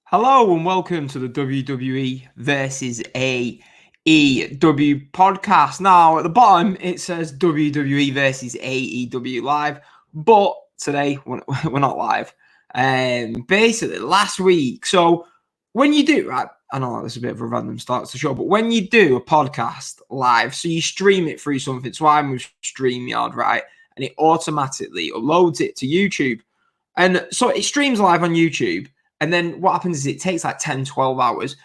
Hello and welcome to the WWE versus AEW podcast. Now, at the bottom, it says WWE versus AEW live, but today we're not live. Basically, last week. So, when you do, right, I know this is a bit of a random start to the show, but when you do a podcast live, so you stream it through something, so I'm with StreamYard, right, and it automatically uploads it to YouTube. And so it streams live on YouTube. And then what happens is it takes like 10, 12 hours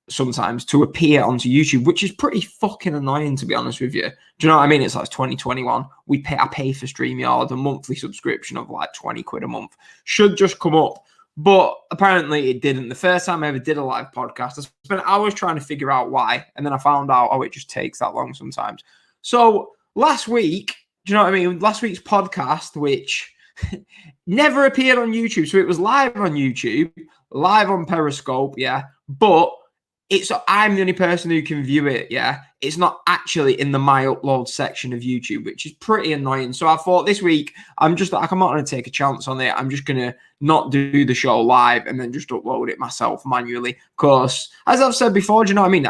sometimes to appear onto YouTube, which is pretty fucking annoying, to be honest with you. Do you know what I mean? It's like 2021. I pay for StreamYard, a monthly subscription of like 20 quid a month. Should just come up. But apparently it didn't. The first time I ever did a live podcast, I spent hours trying to figure out why. And then I found out, it just takes that long sometimes. So last week, do you know what I mean? Last week's podcast, which never appeared on YouTube. So it was live on YouTube, live on Periscope, yeah. But I'm the only person who can view it, yeah. It's not actually in the My Upload section of YouTube, which is pretty annoying. So I thought this week, I'm not going to take a chance on it. I'm just going to not do the show live and then just upload it myself manually. Because, as I've said before, do you know what I mean?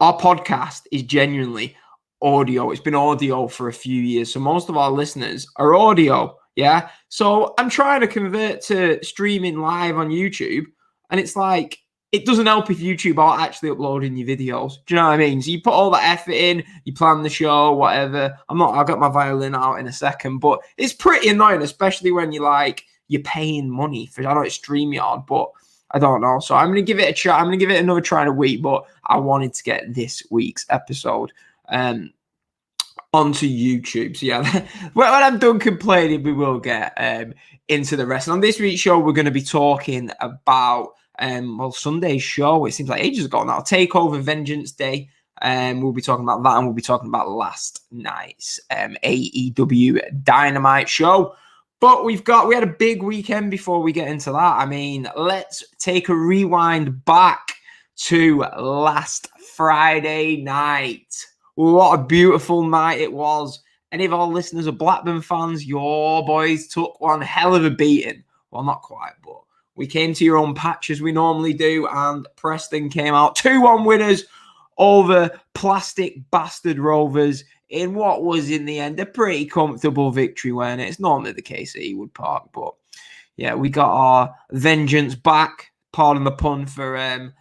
Our podcast is genuinely audio. It's been audio for a few years. So most of our listeners are audio. Yeah. So I'm trying to convert to streaming live on YouTube. And it's like, it doesn't help if YouTube are actually uploading your videos. Do you know what I mean? So you put all that effort in, you plan the show, whatever. I'll get my violin out in a second, but it's pretty annoying, especially when you're paying money for, I know it's StreamYard, but I don't know. So I'm going to give it a try. I'm going to give it another try in a week, but I wanted to get this week's episode onto YouTube. So yeah, when I'm done complaining, we will get into the rest. And on this week's show, we're going to be talking about Sunday's show. It seems like ages ago now. Takeover Vengeance Day. We'll be talking about that, and we'll be talking about last night's AEW Dynamite show. But we had a big weekend before we get into that. I mean, let's take a rewind back to last Friday night. What a beautiful night it was. Any of our listeners are Blackburn fans, your boys took one hell of a beating. Well, not quite, but we came to your own patch as we normally do, and Preston came out 2-1 winners over Plastic Bastard Rovers in what was, in the end, a pretty comfortable victory, when it's normally the case at Ewood Park. But yeah, we got our vengeance back, pardon the pun, for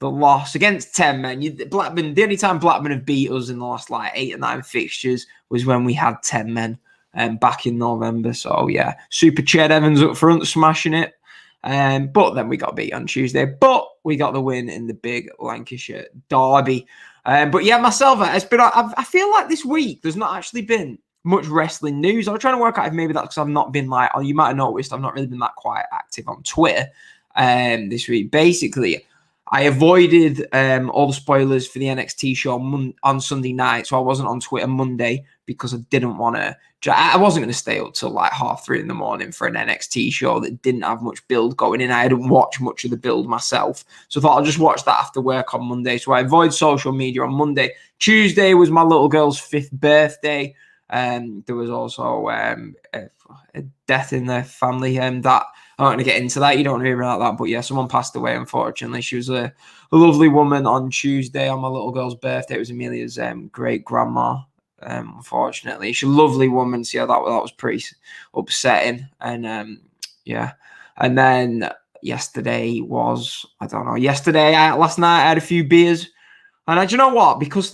the loss against 10 men. Blackburn, the only time Blackburn have beat us in the last 8 or 9 fixtures was when we had 10 men back in November. So yeah, Super Ched Evans up front smashing it. But then we got beat on Tuesday. But we got the win in the big Lancashire derby. But yeah, myself, I feel like this week there's not actually been much wrestling news. I was trying to work out if maybe that's because I've not been you might have noticed I've not really been that quite active on Twitter this week. Basically, I avoided all the spoilers for the NXT show on Sunday night, so I wasn't on Twitter Monday because I didn't want to. I wasn't going to stay up till 3:30 in the morning for an NXT show that didn't have much build going in. I didn't watch much of the build myself, so I thought I'll just watch that after work on Monday. So I avoid social media on Monday. Tuesday was my little girl's 5th birthday. There was also a death in the family. That I'm not going to get into that. You don't want to hear about that. But yeah, someone passed away, unfortunately. She was a lovely woman on Tuesday on my little girl's birthday. It was Amelia's great grandma. Unfortunately, she's a lovely woman. So yeah, that was pretty upsetting. And yeah, and then yesterday was, I don't know. Last night I had a few beers, and do you know what? Because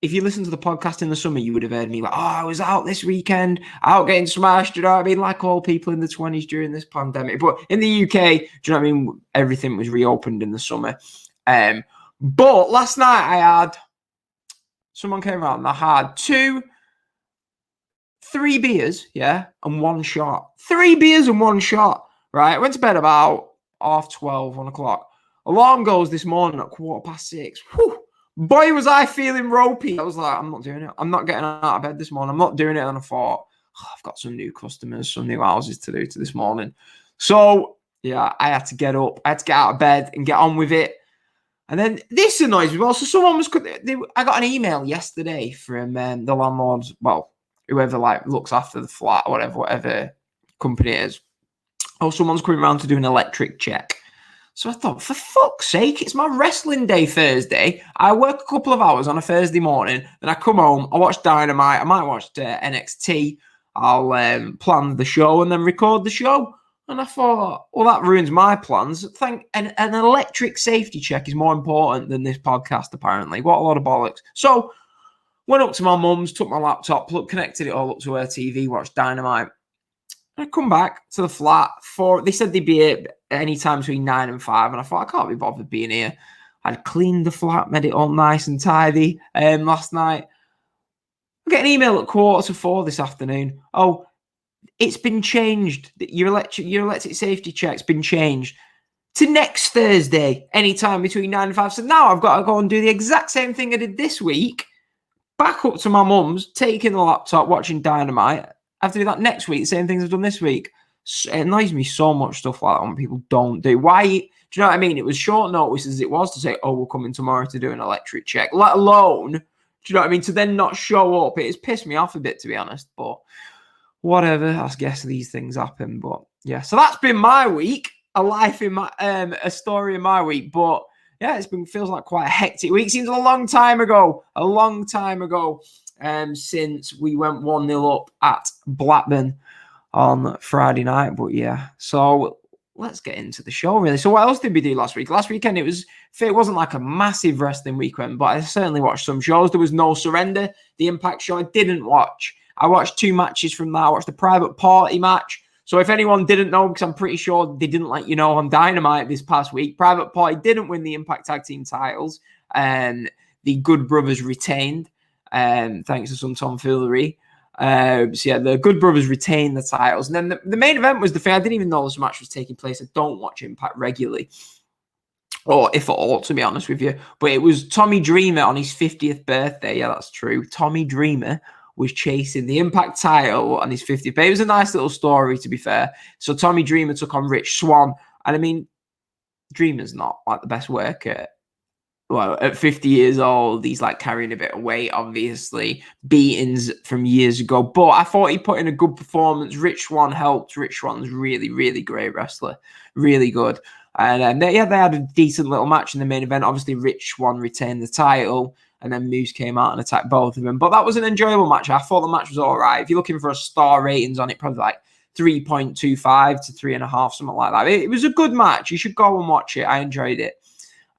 if you listen to the podcast in the summer, you would have heard me I was out this weekend, out getting smashed, you know what I mean? Like all people in the 20s during this pandemic. But in the UK, do you know what I mean? Everything was reopened in the summer. But last night someone came around and I had 3 beers, yeah, and 1 shot. 3 beers and 1 shot, right? I went to bed about 12:30, 1 o'clock. Alarm goes this morning at 6:15. Whew. Boy, was I feeling ropey. I was like, I'm not doing it. I'm not getting out of bed this morning. I'm not doing it. And I thought, I've got some new customers, some new houses to do to this morning. So, yeah, I had to get up. I had to get out of bed and get on with it. And then this annoys me. Well, so I got an email yesterday from the landlords, whoever looks after the flat or whatever company it is. oh, someone's coming around to do an electric check. So I thought, for fuck's sake, it's my wrestling day Thursday. I work a couple of hours on a Thursday morning, then I come home, I watch Dynamite, I might watch NXT, I'll plan the show and then record the show. And I thought, well, that ruins my plans. An electric safety check is more important than this podcast, apparently. What a lot of bollocks. So went up to my mum's, took my laptop, connected it all up to her TV, watched Dynamite. I come back to the flat they said they'd be here any time between 9 and 5, and I thought, I can't be bothered being here. I'd cleaned the flat, made it all nice and tidy last night. I get an email at 3:45 this afternoon. Oh, it's been changed. Your electric safety check's been changed to next Thursday, anytime between 9 and 5. So now I've got to go and do the exact same thing I did this week, back up to my mum's, taking the laptop, watching Dynamite. I have to do that next week, the same things I've done this week. It annoys me so much stuff like that when people don't do. Why? Do you know what I mean? It was short notice as it was to say, oh, we're coming tomorrow to do an electric check, let alone, do you know what I mean, to then not show up. It's pissed me off a bit, to be honest, but whatever. I guess these things happen, but yeah. So that's been my week, a story in my week, but yeah, feels like quite a hectic week. Seems a long time ago since we went 1-0 up at Blackburn on Friday night. But yeah, so let's get into the show, really. So what else did we do last week? Last weekend, it wasn't like a massive wrestling weekend, but I certainly watched some shows. There was No Surrender, the Impact show I didn't watch. I watched 2 matches from that. I watched the Private Party match. So if anyone didn't know, because I'm pretty sure they didn't let you know on Dynamite this past week, Private Party didn't win the Impact Tag Team titles, and the Good Brothers retained, thanks to some tomfoolery. So yeah, the Good Brothers retained the titles. And then the main event was the thing. I didn't even know this match was taking place. I don't watch Impact regularly, or if at all, to be honest with you. But it was Tommy Dreamer on his 50th birthday. Yeah, that's true. Tommy Dreamer was chasing the Impact title on his 50th birthday. It was a nice little story, to be fair. So Tommy Dreamer took on Rich Swann. And I mean, Dreamer's not like the best worker. Well, at 50 years old, he's like carrying a bit of weight, obviously, beatings from years ago. But I thought he put in a good performance. Rich Swann helped. Rich Swann's really, really great wrestler. Really good. And they had a decent little match in the main event. Obviously, Rich Swann retained the title, and then Moose came out and attacked both of them. But that was an enjoyable match. I thought the match was all right. If you're looking for a star ratings on it, probably like 3.25 to 3.5, something like that. It was a good match. You should go and watch it. I enjoyed it.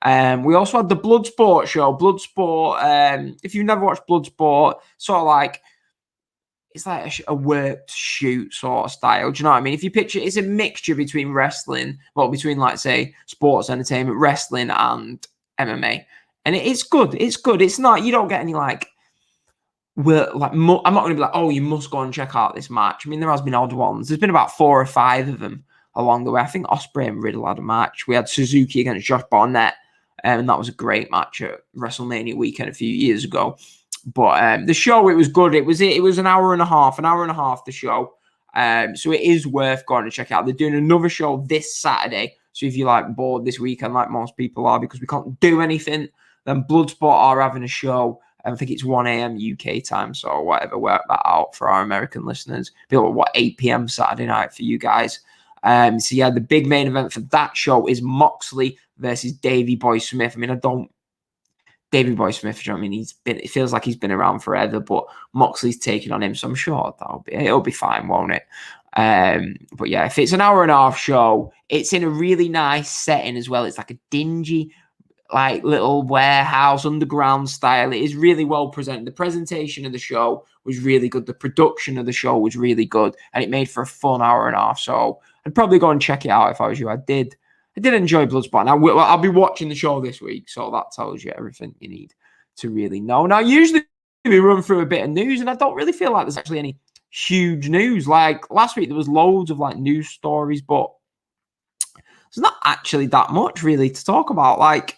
We also had the Bloodsport show. Bloodsport, if you've never watched Bloodsport, sort of like, it's like a worked shoot sort of style. Do you know what I mean? If you picture it's a mixture between wrestling, between like, say, sports entertainment, wrestling and MMA. And it's good. It's good. It's not, you don't get any like, I'm not going to be like, oh, you must go and check out this match. I mean, there has been odd ones. There's been about 4 or 5 of them along the way. I think Ospreay and Riddle had a match. We had Suzuki against Josh Barnett. And that was a great match at WrestleMania weekend a few years ago. But the show, it was good. It was an hour and a half, the show. So it is worth going to check out. They're doing another show this Saturday. So if you're like bored this weekend, like most people are, because we can't do anything, then Bloodsport are having a show. I think it's 1 a.m. UK time. So whatever, work that out for our American listeners. Be like, 8 p.m. Saturday night for you guys. So yeah, the big main event for that show is Moxley versus Davey Boy Smith. I mean, Davey Boy Smith, you know what I mean? It feels like he's been around forever, but Moxley's taking on him, so I'm sure it'll be fine, won't it? But yeah, if it's an hour and a half show, it's in a really nice setting as well. It's like a dingy, like little warehouse, underground style. It is really well presented. The presentation of the show was really good. The production of the show was really good, and it made for a fun hour and a half. So I'd probably go and check it out if I was you. I did enjoy Bloodsport. I'll be watching the show this week, so that tells you everything you need to really know. Now, usually we run through a bit of news, and I don't really feel like there's actually any huge news. Like last week, there was loads of like news stories, but there's not actually that much really to talk about. Like,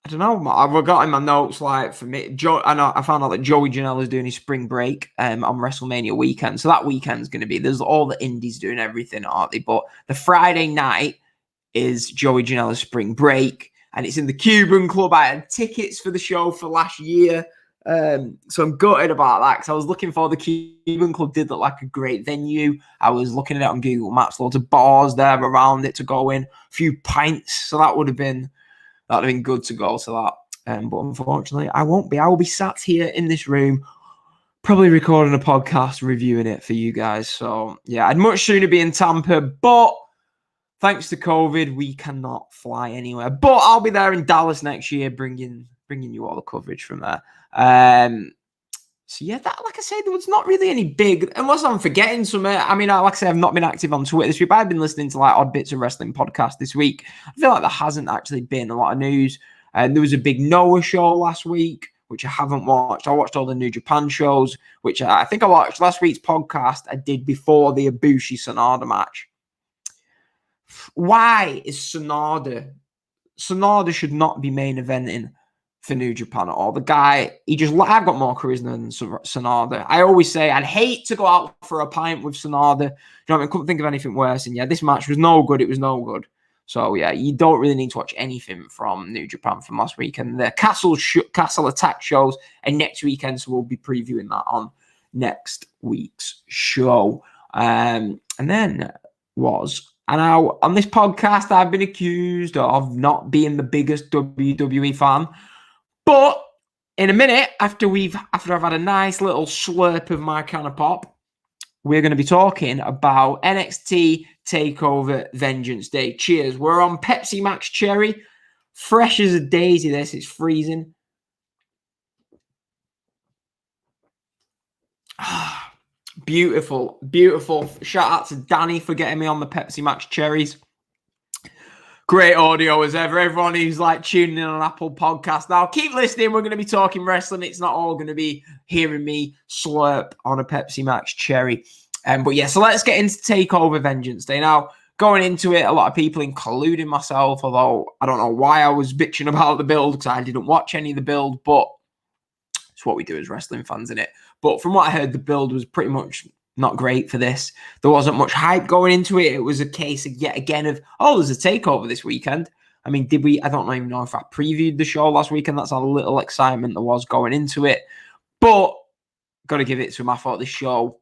I don't know. I've got in my notes, like, for me, I found out that Joey Janela is doing his spring break on WrestleMania weekend. So that weekend's going to be, there's all the indies doing everything, aren't they? But the Friday night is Joey Janela's spring break, and it's in the Cuban Club. I had tickets for the show for last year. So I'm gutted about that because I was looking for the Cuban Club. Did look like a great venue. I was looking at it on Google Maps, loads of bars there around it to go in, a few pints. So that would have been good to go to that. But unfortunately, I won't be. I will be sat here in this room, probably recording a podcast, reviewing it for you guys. So yeah, I'd much sooner be in Tampa, but thanks to COVID, we cannot fly anywhere. But I'll be there in Dallas next year, bringing you all the coverage from there. So yeah, that, like I said, there was not really any big, unless I'm forgetting something. I mean, like I say, I've not been active on Twitter this week, but I've been listening to like odd bits of wrestling podcasts this week. I feel like there hasn't actually been a lot of news. There was a big Noah show last week, which I haven't watched. I watched all the New Japan shows, which I think I watched last week's podcast I did before the Ibushi Sonada match. Why is Sonada should not be main eventing for New Japan at all. The guy, I've got more charisma than Sonada. I always say I'd hate to go out for a pint with Sonada. You know what I mean? Couldn't think of anything worse. And yeah, this match was no good. It was no good. So yeah, you don't really need to watch anything from New Japan from last weekend. The Castle Attack shows and next weekend, so we'll be previewing that on next week's show. And then now on this podcast, I've been accused of not being the biggest WWE fan. But in a minute, after I've had a nice little slurp of my can of pop, we're going to be talking about NXT Takeover Vengeance Day. Cheers. We're on Pepsi Max Cherry. Fresh as a daisy, this. It's freezing. Beautiful, beautiful. Shout out to Danny for getting me on the Pepsi Max Cherries. Great audio as ever. Everyone who's like tuning in on Apple Podcast now, keep listening. We're going to be talking wrestling. It's not all going to be hearing me slurp on a Pepsi Max Cherry. But yeah, so let's get into Takeover Vengeance Day. Now, going into it, a lot of people, including myself, although I don't know why I was bitching about the build because I didn't watch any of the build, but it's what we do as wrestling fans, innit? But from what I heard, the build was pretty much not great for this. There wasn't much hype going into it. It was a case of yet again of, there's a takeover this weekend. I mean, I don't even know if I previewed the show last weekend. That's a little excitement there was going into it. But got to give it to him. I thought the show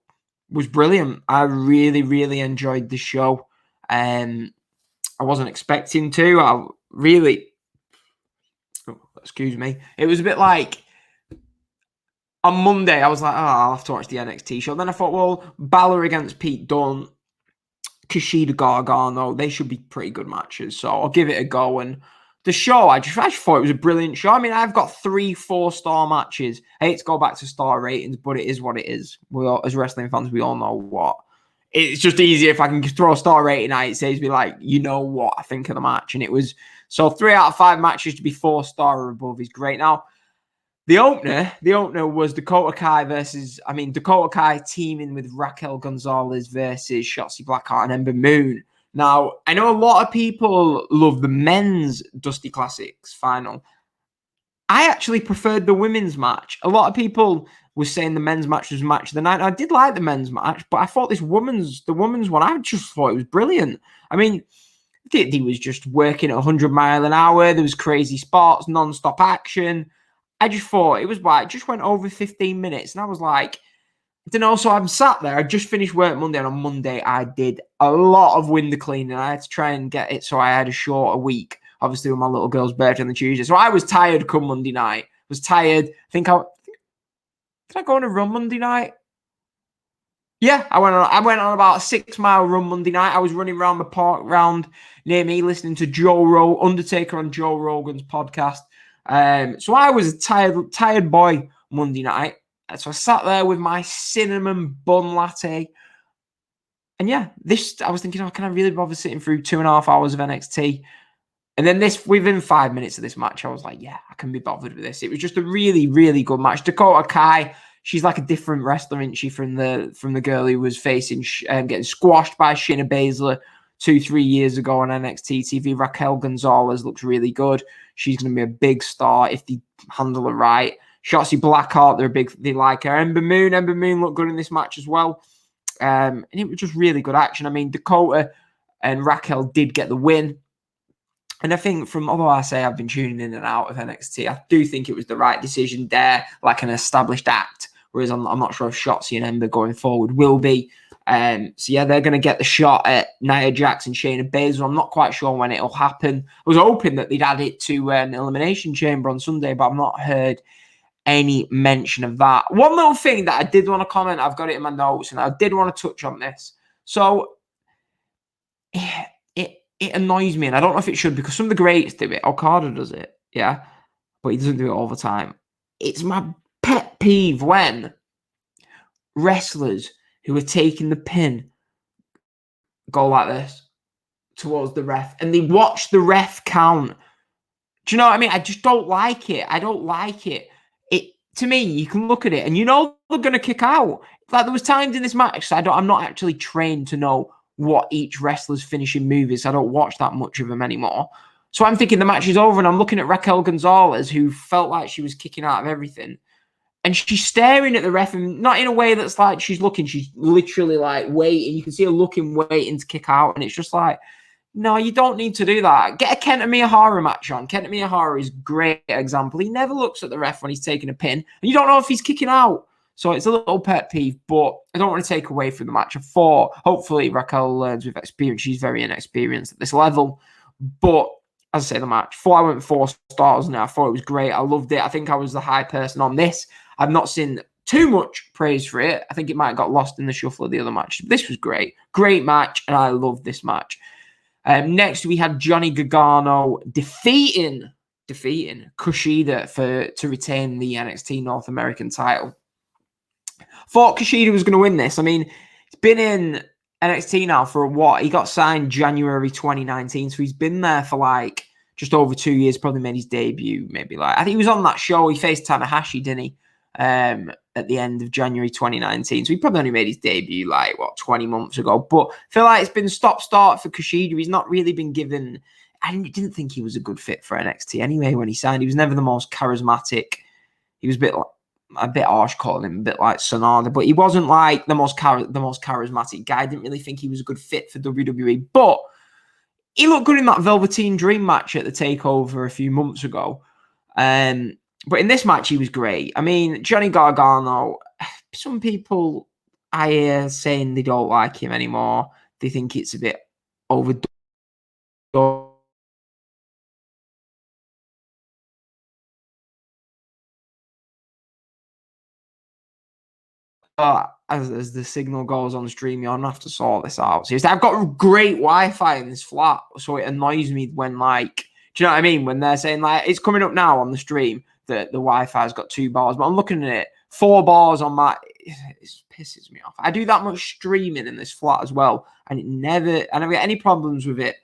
was brilliant. I really, really enjoyed the show. I wasn't expecting to. Excuse me. It was a bit like, on Monday, I was like, I'll have to watch the NXT show. Then I thought, well, Balor against Pete Dunne, Kushida Gargano, they should be pretty good matches. So I'll give it a go. And the show, I just thought it was a brilliant show. I mean, I've got 3 4-star matches. I hate to go back to star ratings, but it is what it is. As wrestling fans, we all know what. It's just easier if I can throw a star rating out. It says me like, you know what I think of the match. And it was, so 3 out of 5 matches to be 4-star or above is great. Now, the opener was Dakota Kai Dakota Kai teaming with Raquel Gonzalez versus Shotzi Blackheart and Ember Moon. Now, I know a lot of people love the men's Dusty Classics final. I actually preferred the women's match. A lot of people were saying the men's match was match of the night. I did like the men's match, but I thought the women's one, I just thought it was brilliant. I mean, he was just working at 100 miles an hour. There was crazy spots, non-stop action. I just thought it just went over 15 minutes. And I was like, I don't know. So I'm sat there. I just finished work Monday. And on Monday, I did a lot of window cleaning. I had to try and get it so I had a shorter week, obviously, with my little girl's birthday on the Tuesday. So I was tired come Monday night. Did I go on a run Monday night? Yeah, I went on about a 6-mile run Monday night. I was running around the park round near me, listening to Undertaker on Joe Rogan's podcast. So I was a tired boy Monday night. So I sat there with my cinnamon bun latte. And yeah, I was thinking, can I really bother sitting through 2.5 hours of NXT? And then within 5 minutes of this match, I was like, yeah, I can be bothered with this. It was just a really, really good match. Dakota Kai, she's like a different wrestler, isn't she, from the girl who was facing, getting squashed by Shayna Baszler 2-3 years ago on NXT TV. Raquel Gonzalez looks really good. She's going to be a big star if they handle her right. Shotzi Blackheart, they like her. Ember Moon looked good in this match as well. And it was just really good action. I mean, Dakota and Raquel did get the win. And I think although I say I've been tuning in and out of NXT, I do think it was the right decision there, like an established act. Whereas I'm not sure if Shotzi and Ember going forward will be. So yeah, they're going to get the shot at Nia Jax and Shayna Baszler. I'm not quite sure when it'll happen. I was hoping that they'd add it to an Elimination Chamber on Sunday, but I've not heard any mention of that. One little thing that I did want to comment, I've got it in my notes, and I did want to touch on this. So it annoys me, and I don't know if it should, because some of the greats do it. Okada does it, yeah, but he doesn't do it all the time. It's my pet peeve when wrestlers who are taking the pin go like this towards the ref, and they watch the ref count. Do you know what I mean? I just don't like it. I don't like it. To me, you can look at it and you know they're going to kick out. Like there was times in this match, so I'm not actually trained to know what each wrestler's finishing move is. I don't watch that much of them anymore. So I'm thinking the match is over, and I'm looking at Raquel Gonzalez, who felt like she was kicking out of everything. And she's staring at the ref, and not in a way that's like she's looking. She's literally like waiting. You can see her looking, waiting to kick out. And it's just like, no, you don't need to do that. Get a Kenta Miyahara match on. Kenta Miyahara is a great example. He never looks at the ref when he's taking a pin, and you don't know if he's kicking out. So it's a little pet peeve, but I don't want to take away from the match. I thought, hopefully, Raquel learns with experience. She's very inexperienced at this level. But as I say, the match, I went 4 stars now. I thought it was great. I loved it. I think I was the high person on this. I've not seen too much praise for it. I think it might have got lost in the shuffle of the other matches. This was great. Great match, and I loved this match. Next, we had Johnny Gargano defeating Kushida to retain the NXT North American title. Thought Kushida was going to win this. I mean, he's been in NXT now for what? He got signed January 2019, so he's been there for like just over 2 years. Probably made his debut, maybe like I think he was on that show. He faced Tanahashi, didn't he? At the end of January 2019. So he probably only made his debut 20 months ago. But I feel like it's been stop-start for Kushida. He's not really been given... I didn't think he was a good fit for NXT anyway when he signed. He was never the most charismatic. He was a bit harsh calling him, a bit like Sonata, but he wasn't like the most charismatic guy. I didn't really think he was a good fit for WWE. But he looked good in that Velveteen Dream match at the Takeover a few months ago. But in this match, he was great. I mean, Johnny Gargano, some people I hear saying they don't like him anymore. They think it's a bit overdone. As the signal goes on the stream, you're going to have to sort this out. Seriously, I've got great Wi-Fi in this flat, so it annoys me when, do you know what I mean? When they're saying, it's coming up now on the stream that the Wi-Fi's got 2 bars, but I'm looking at it, 4 bars on my... It pisses me off. I do that much streaming in this flat as well, and I never get any problems with it.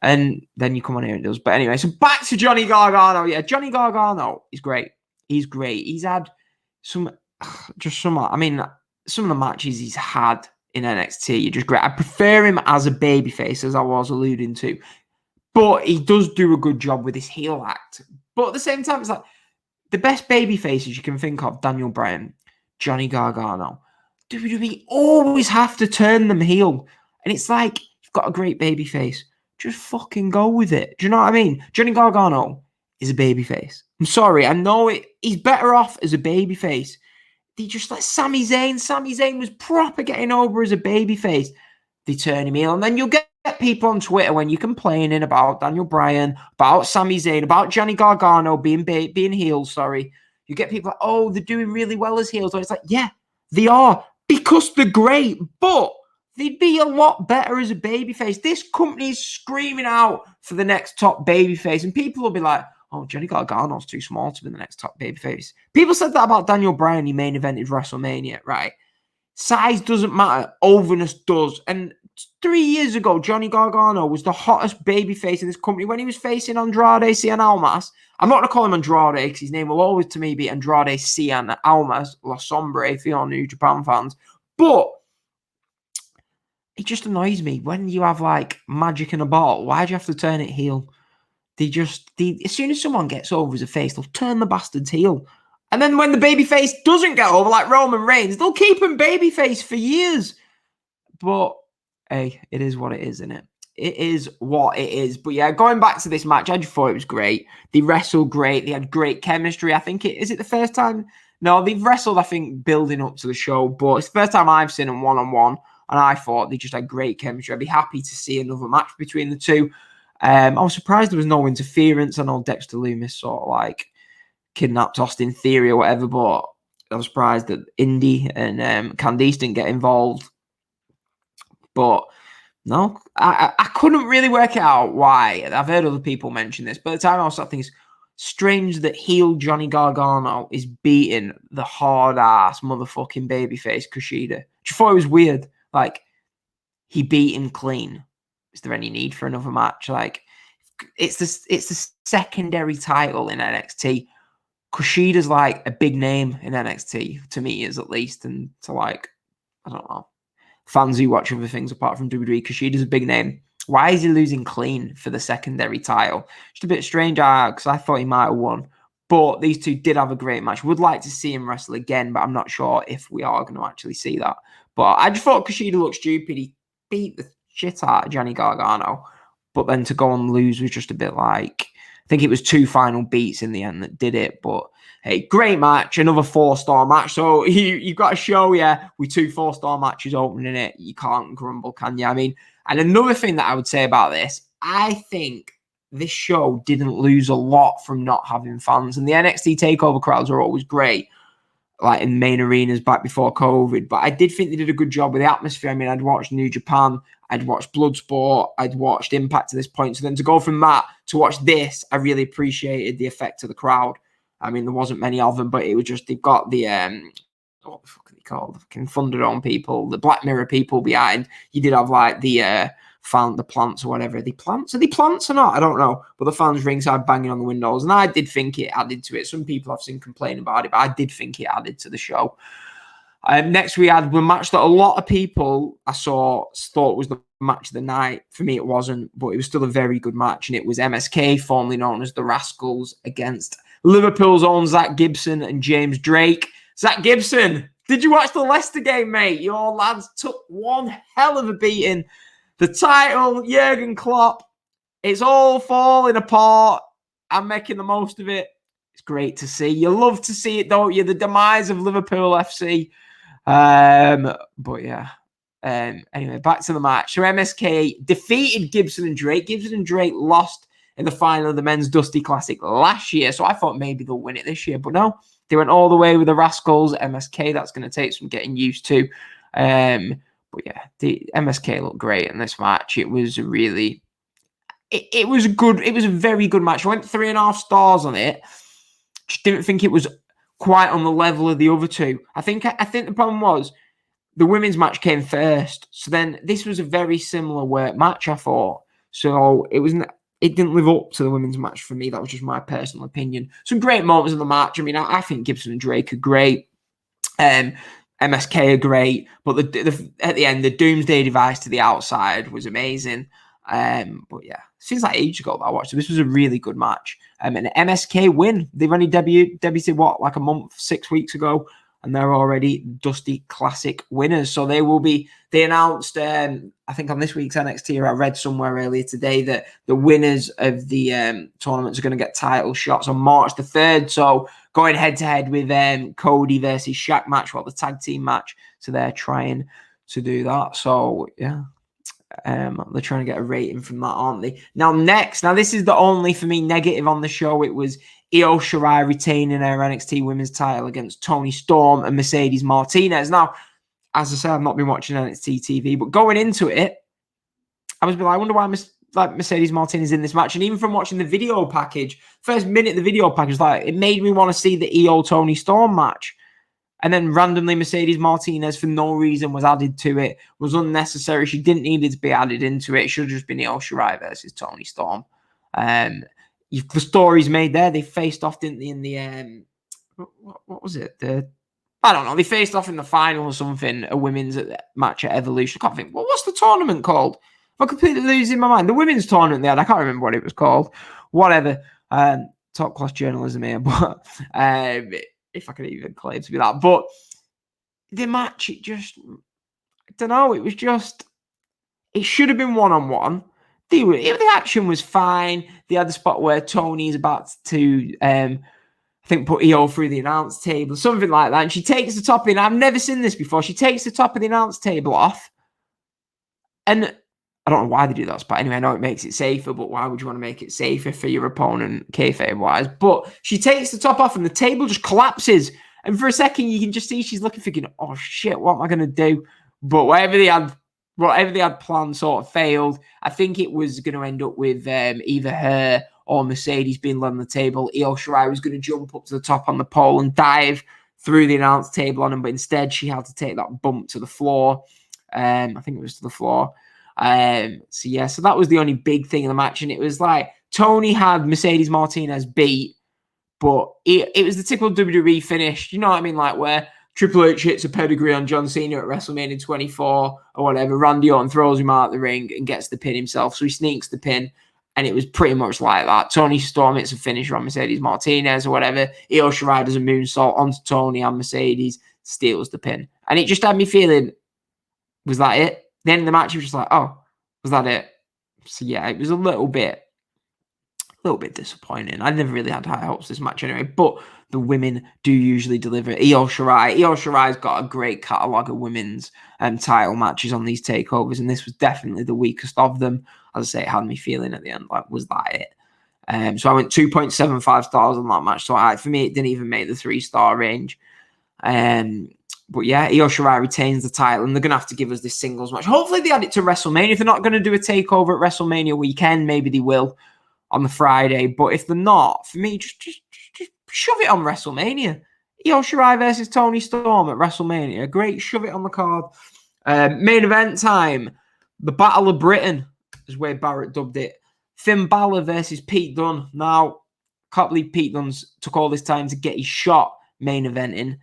And then you come on here and it does. But anyway, so back to Johnny Gargano. Yeah, Johnny Gargano is great. He's great. He's had some of the matches he's had in NXT are just great. I prefer him as a babyface, as I was alluding to. But he does do a good job with his heel act. But at the same time, it's like the best babyfaces you can think of, Daniel Bryan, Johnny Gargano. WWE always have to turn them heel. And it's like, you've got a great babyface. Just fucking go with it. Do you know what I mean? Johnny Gargano is a babyface. I'm sorry. I know it. He's better off as a babyface. They just like Sami Zayn. Sami Zayn was proper getting over as a babyface. They turn him heel. And then you'll get people on Twitter when you're complaining about Daniel Bryan, about Sami Zayn, about Johnny Gargano being heels, sorry. You get people like, oh, they're doing really well as heels. Or it's like, yeah, they are. Because they're great. But they'd be a lot better as a babyface. This company is screaming out for the next top babyface. And people will be like, oh, Johnny Gargano's too small to be the next top babyface. People said that about Daniel Bryan. He main evented WrestleMania, right? Size doesn't matter. Overness does. And 3 years ago, Johnny Gargano was the hottest babyface in this company when he was facing Andrade Cien Almas. I'm not going to call him Andrade because his name will always to me be Andrade Cien Almas, La Sombre, for your New Japan fans. But it just annoys me when you have magic in a bottle. Why do you have to turn it heel? As soon as someone gets over as a face, they'll turn the bastard's heel. And then when the babyface doesn't get over, like Roman Reigns, they'll keep him babyface for years. But hey, it is what it is, isn't it? it is what it is. But yeah, going back to this match, I just thought it was great. They wrestled great. They had great chemistry. I think is it the first time? No, they've wrestled, I think, building up to the show, but it's the first time I've seen them one-on-one, and I thought they just had great chemistry. I'd be happy to see another match between the two. I was surprised there was no interference. I know Dexter Lumis sort of like kidnapped Austin Theory or whatever, but I was surprised that Indy and Candice didn't get involved. But no, I couldn't really work out why. I've heard other people mention this, but at the time I was thinking it's strange that heel Johnny Gargano is beating the hard ass motherfucking babyface Kushida. I thought it was weird. Like, he beat him clean. Is there any need for another match? Like, it's the secondary title in NXT. Kushida's like a big name in NXT, to me is at least, and to like, I don't know, fans who watch other things apart from WWE, Kushida's a big name. Why is he losing clean for the secondary title? Just a bit strange, because I thought he might have won. But these two did have a great match. Would like to see him wrestle again, but I'm not sure if we are going to actually see that. But I just thought Kushida looked stupid. He beat the shit out of Johnny Gargano. But then to go and lose was just a bit like, I think it was 2 final beats in the end that did it. But hey, great match, another 4-star match. So you've got a show, yeah, with 2 4-star matches opening it. You can't grumble, can you? I mean, and another thing that I would say about this, I think this show didn't lose a lot from not having fans. And the NXT TakeOver crowds are always great, like in main arenas back before COVID. But I did think they did a good job with the atmosphere. I mean, I'd watched New Japan, I'd watched Bloodsport, I'd watched Impact to this point. So then to go from that to watch this, I really appreciated the effect of the crowd. I mean, there wasn't many of them, but it was just, they've got the, what the fuck are they called? The fucking Thunderdome people, the Black Mirror people behind. You did have like the plants or whatever. Are they plants? Are they plants or not? I don't know. But the fans ringside banging on the windows. And I did think it added to it. Some people I've seen complain about it, but I did think it added to the show. Next, we had the match that a lot of people I saw thought was the match of the night. For me, it wasn't, but it was still a very good match. And it was MSK, formerly known as the Rascals, against Liverpool's own Zach Gibson and James Drake. Zach Gibson, did you watch the Leicester game, mate? Your lads took one hell of a beating. The title, Jurgen Klopp, it's all falling apart. I'm making the most of it. It's great to see. You love to see it, don't you? The demise of Liverpool FC. But yeah. Anyway, back to the match. So MSK defeated Gibson and Drake. Gibson and Drake lost in the final of the Men's Dusty Classic last year. So I thought maybe they'll win it this year. But no, they went all the way with the Rascals. MSK, that's going to take some getting used to. But yeah, the MSK looked great in this match. It was really... It was good. It was a very good match. I went 3.5 stars on it. Just didn't think it was quite on the level of the other two. I think the problem was the women's match came first. So then this was a very similar work match, I thought. So it didn't live up to the women's match for me. That was just my personal opinion. Some great moments in the match. I mean, I think Gibson and Drake are great. MSK are great. But at the end, the Doomsday device to the outside was amazing. But yeah, seems like ages ago that I watched it. This was a really good match. And MSK win. They've only debuted what, like a month, 6 weeks ago, and they're already Dusty Classic winners. So they announced, I think on this week's NXT, I read somewhere earlier today that the winners of the tournaments are going to get title shots on March the 3rd. So going head to head with Cody versus Shaq match, the tag team match. So they're trying to do that. So yeah. They're trying to get a rating from that, aren't they? Now, this is the only, for me, negative on the show. It was Io Shirai retaining her NXT Women's title against Toni Storm and Mercedes Martinez. Now, as I said, I've not been watching NXT TV, but going into it, I was like, I wonder why Mercedes Martinez in this match. And even from watching the video package, first minute of the video package, it made me want to see the Io Toni Storm match. And then randomly Mercedes Martinez, for no reason, was added to it. Was unnecessary. She didn't need it to be added into it. It should have just been Io Shirai versus Toni Storm. The story's made there. They faced off, didn't they, in the... what was it? I don't know. They faced off in the final or something, a women's match at Evolution. I can't think. What's the tournament called? I'm completely losing my mind. The women's tournament they had. I can't remember what it was called. Whatever. Top class journalism here. But... if I can even claim to be that. But the match, I don't know, it was just, it should have been one-on-one. the action was fine. They had the spot where Tony's about to, I think, put EO through the announce table, something like that. And she takes the top in. I've never seen this before. She takes the top of the announce table off. And I don't know why they do that spot. Anyway, I know it makes it safer, but why would you want to make it safer for your opponent, kayfabe-wise? But she takes the top off and the table just collapses. And for a second, you can just see she's looking, thinking, oh, shit, what am I going to do? But whatever they had planned sort of failed. I think it was going to end up with either her or Mercedes being led on the table. Io Shirai was going to jump up to the top on the pole and dive through the announce table on him, but instead she had to take that bump to the floor. I think it was to the floor. So that was the only big thing in the match. And it was like Tony had Mercedes Martinez beat, but it was the typical WWE finish. You know what I mean? Like where Triple H hits a pedigree on John Cena at WrestleMania 24 or whatever. Randy Orton throws him out the ring and gets the pin himself. So he sneaks the pin. And it was pretty much like that. Tony Storm hits a finisher on Mercedes Martinez or whatever. Io Shirai does a moonsault onto Tony and Mercedes, steals the pin. And it just had me feeling, was that it? The end of the match, you were just like, oh, was that it? So yeah, it was a little bit disappointing. I never really had high hopes this match anyway, but the women do usually deliver. Io Shirai's got a great catalogue of women's title matches on these takeovers, and this was definitely the weakest of them. As I say, it had me feeling at the end, like, was that it? So I went 2.75 stars on that match. So for me, it didn't even make the 3-star range. But yeah, Io Shirai retains the title, and they're going to have to give us this singles match. Hopefully they add it to WrestleMania. If they're not going to do a takeover at WrestleMania weekend, maybe they will on the Friday. But if they're not, for me, just shove it on WrestleMania. Io Shirai versus Tony Storm at WrestleMania. Great, shove it on the card. Main event time. The Battle of Britain, as Wade Barrett dubbed it. Finn Balor versus Pete Dunne. Now, can't believe Pete Dunne's took all this time to get his shot main eventing.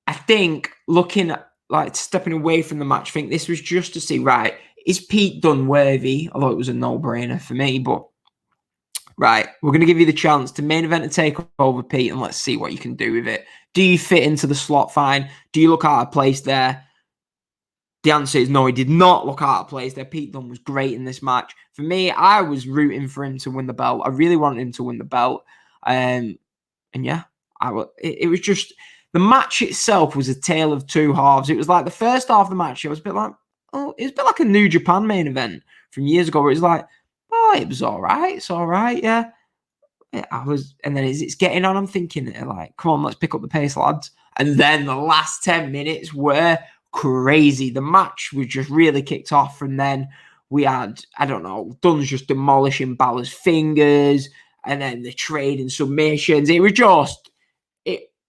I think looking at, like, stepping away from the match, I think this was just to see, right, is Pete Dunne worthy? Although it was a no-brainer for me, but right, we're going to give you the chance to main event and take over Pete, and let's see what you can do with it. Do you fit into the slot fine? Do you look out of place there? The answer is no, he did not look out of place there. Pete Dunne was great in this match. For me, I was rooting for him to win the belt. I really wanted him to win the belt. And yeah, it was just... The match itself was a tale of two halves. It was like the first half of the match, it was a bit like, it was a bit like a New Japan main event from years ago, where it was like, oh, it was all right. It's all right, yeah. And then as it's getting on, I'm thinking, like, come on, let's pick up the pace, lads. And then the last 10 minutes were crazy. The match was just really kicked off. And then we had, I don't know, Dunne's just demolishing Balor's fingers, and then the trading submissions. It was just...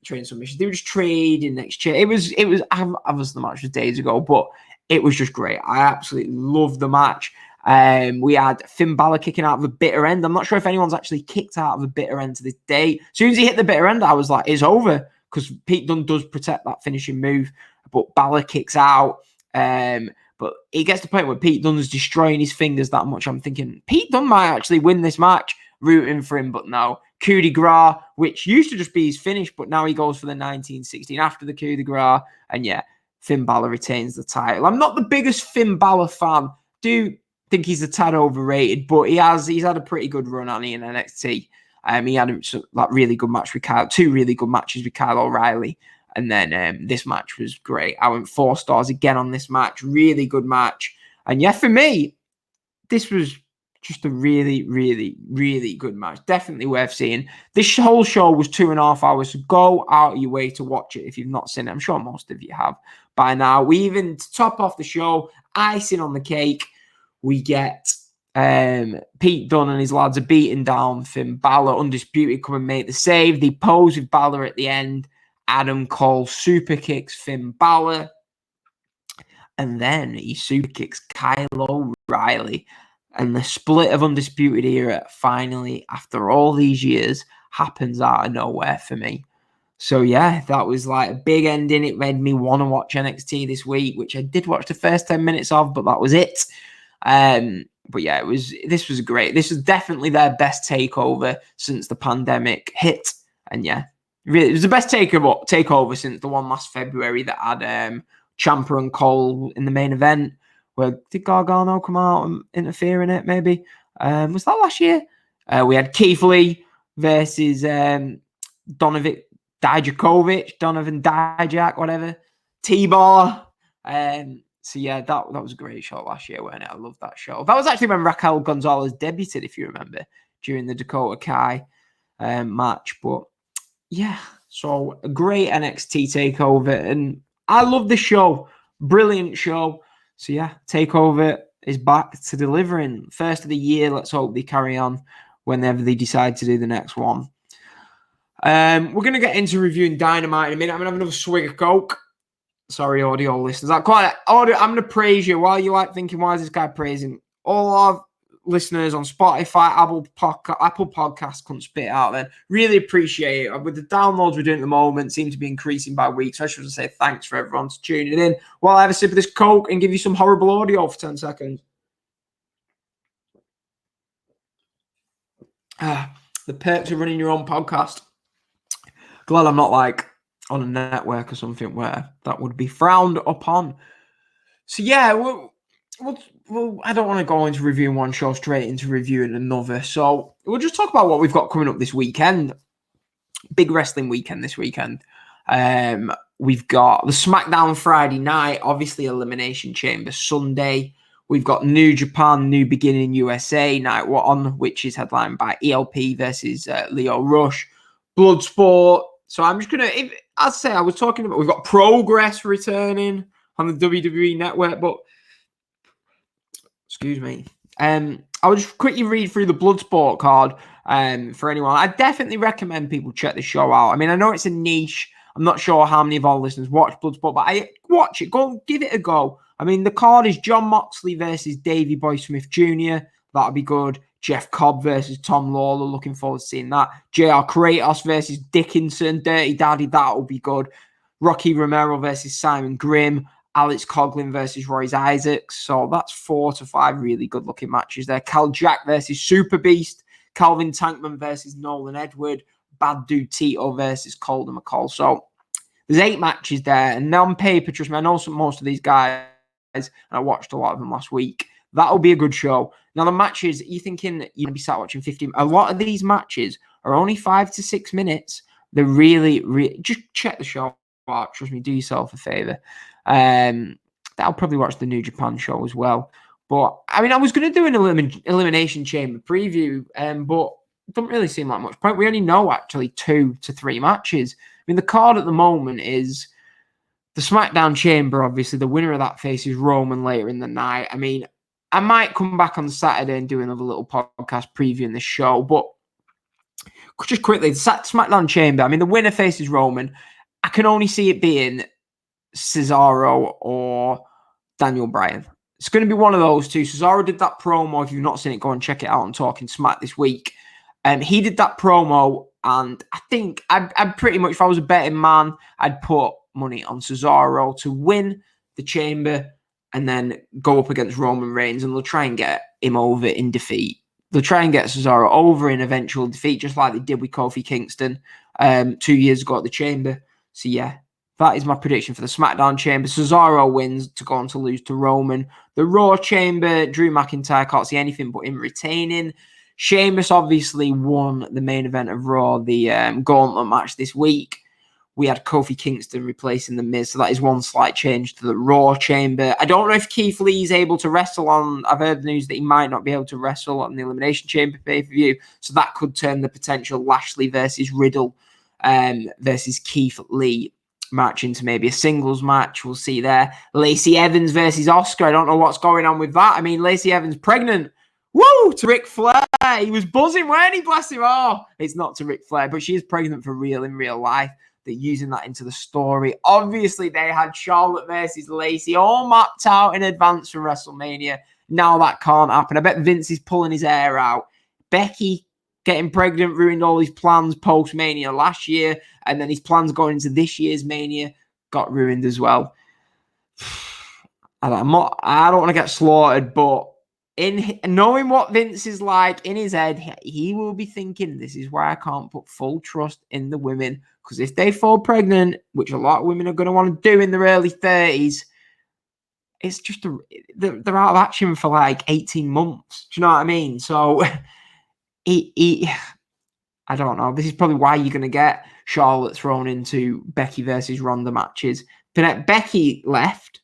trading submissions. They were just trading exchange. It was obviously the match was days ago, but it was just great. I absolutely loved the match. We had Finn Balor kicking out of a bitter end. I'm not sure if anyone's actually kicked out of a bitter end to this day. As soon as he hit the bitter end, I was like, it's over, because Pete Dunne does protect that finishing move, but Balor kicks out. But it gets to the point where Pete Dunne's destroying his fingers that much. I'm thinking Pete Dunne might actually win this match, rooting for him, but no. Coup de grace, which used to just be his finish, but now he goes for the 1916 after the coup de grace. And yeah, Finn Balor retains the title. I'm not the biggest Finn Balor fan. Do think he's a tad overrated, but he's had a pretty good run on in NXT. He had that really good match with two really good matches with Kyle O'Reilly. And then this match was great. I went 4 stars again on this match. Really good match. And yeah, for me, this was just a really, really, really good match. Definitely worth seeing. This whole show was 2.5 hours, so go out of your way to watch it if you've not seen it. I'm sure most of you have by now. We even, to top off the show, icing on the cake, we get Pete Dunne and his lads are beating down Finn Balor. Undisputed come and make the save. They pose with Balor at the end. Adam Cole super kicks Finn Balor. And then he super kicks Kyle O'Reilly. And the split of Undisputed Era finally, after all these years, happens out of nowhere for me. So yeah, that was like a big ending. It made me want to watch NXT this week, which I did watch the first 10 minutes of, but that was it. But yeah, this was great. This was definitely their best takeover since the pandemic hit. And yeah, really, it was the best takeover since the one last February that had Ciampa and Cole in the main event, Where did Gargano come out and interfere in it? Maybe was that last year? We had Keith Lee versus Donovan Dijak, whatever. T-Bar. So yeah, that was a great show last year, wasn't it? I loved that show. That was actually when Raquel Gonzalez debuted, if you remember, during the Dakota Kai match. But yeah, so a great NXT takeover, and I love the show. Brilliant show. So yeah, Takeover is back to delivering. First of the year. Let's hope they carry on whenever they decide to do the next one. We're going to get into reviewing Dynamite in a minute. I'm going to have another swig of Coke. Sorry, audio listeners. I'm going to praise you. While you like thinking, why is this guy praising? All our listeners on Spotify, Apple Podcasts couldn't spit it out then. Really appreciate it. With the downloads we're doing at the moment, seem to be increasing by weeks. So I should say thanks for everyone for tuning in. While I have a sip of this Coke and give you some horrible audio for 10 seconds. The perks of running your own podcast. Glad I'm not like on a network or something where that would be frowned upon. So yeah, well, I don't want to go into reviewing one show straight into reviewing another. So we'll just talk about what we've got coming up this weekend. Big wrestling weekend this weekend. We've got the SmackDown Friday night, obviously Elimination Chamber Sunday. We've got New Japan, New Beginning USA night one, which is headlined by ELP versus Leo Rush. Bloodsport. So I'm just going to, I'd say I was talking about, we've got Progress returning on the WWE Network, but excuse me. I'll just quickly read through the Bloodsport card for anyone. I definitely recommend people check the show out. I mean, I know it's a niche. I'm not sure how many of our listeners watch Bloodsport, but I watch it. Go give it a go. I mean, the card is Jon Moxley versus Davey Boy Smith Jr. That'll be good. Jeff Cobb versus Tom Lawler. Looking forward to seeing that. JR Kratos versus Dickinson. Dirty Daddy. That'll be good. Rocky Romero versus Simon Grimm. Alex Coughlin versus Royce Isaacs. So that's 4 to 5 really good looking matches there. Cal Jack versus Super Beast. Calvin Tankman versus Nolan Edward. Bad Dude Tito versus Calder McCall. So there's 8 matches there. And on paper, trust me, I know most of these guys, and I watched a lot of them last week. That'll be a good show. Now, the matches, you're thinking you're going to be sat watching 15. A lot of these matches are only 5 to 6 minutes. They're really, just check the show out. Trust me, do yourself a favor. I'll probably watch the New Japan show as well. But, I mean, I was going to do an Elimination Chamber preview, but it doesn't really seem like much point. We only know, actually, 2 to 3 matches. I mean, the card at the moment is the SmackDown Chamber, obviously. The winner of that faces Roman later in the night. I mean, I might come back on Saturday and do another little podcast previewing the show, but just quickly, the SmackDown Chamber, I mean, the winner faces Roman. I can only see it being Cesaro or Daniel Bryan. It's going to be one of those two. Cesaro did that promo. If you've not seen it, go and check it out on Talking Smack this week. He did that promo, and I think I'd pretty much, if I was a betting man, I'd put money on Cesaro to win the Chamber and then go up against Roman Reigns, and they'll try and get him over in defeat. They'll try and get Cesaro over in eventual defeat, just like they did with Kofi Kingston 2 years ago at the Chamber. So yeah, that is my prediction for the SmackDown Chamber. Cesaro wins to go on to lose to Roman. The Raw Chamber, Drew McIntyre, can't see anything but him retaining. Sheamus obviously won the main event of Raw, the gauntlet match this week. We had Kofi Kingston replacing The Miz, so that is one slight change to the Raw Chamber. I don't know if Keith Lee is able to wrestle on... I've heard the news that he might not be able to wrestle on the Elimination Chamber pay-per-view, so that could turn the potential Lashley versus Riddle versus Keith Lee match into maybe a singles match. We'll see there. Lacey Evans versus Oscar. I don't know what's going on with that. I mean, Lacey Evans pregnant. Woo! To Ric Flair. He was buzzing, weren't he? Bless him. Oh, it's not to Ric Flair, but she is pregnant for real in real life. They're using that into the story. Obviously, they had Charlotte versus Lacey all mapped out in advance for WrestleMania. Now that can't happen. I bet Vince is pulling his hair out. Becky getting pregnant ruined all his plans post-Mania last year, and then his plans going into this year's Mania got ruined as well. I don't want to get slaughtered, but in knowing what Vince is like in his head, he will be thinking, this is why I can't put full trust in the women, because if they fall pregnant, which a lot of women are going to want to do in their early 30s, it's just they're out of action for like 18 months. Do you know what I mean? So I don't know. This is probably why you're going to get Charlotte thrown into Becky versus Ronda matches. But Becky left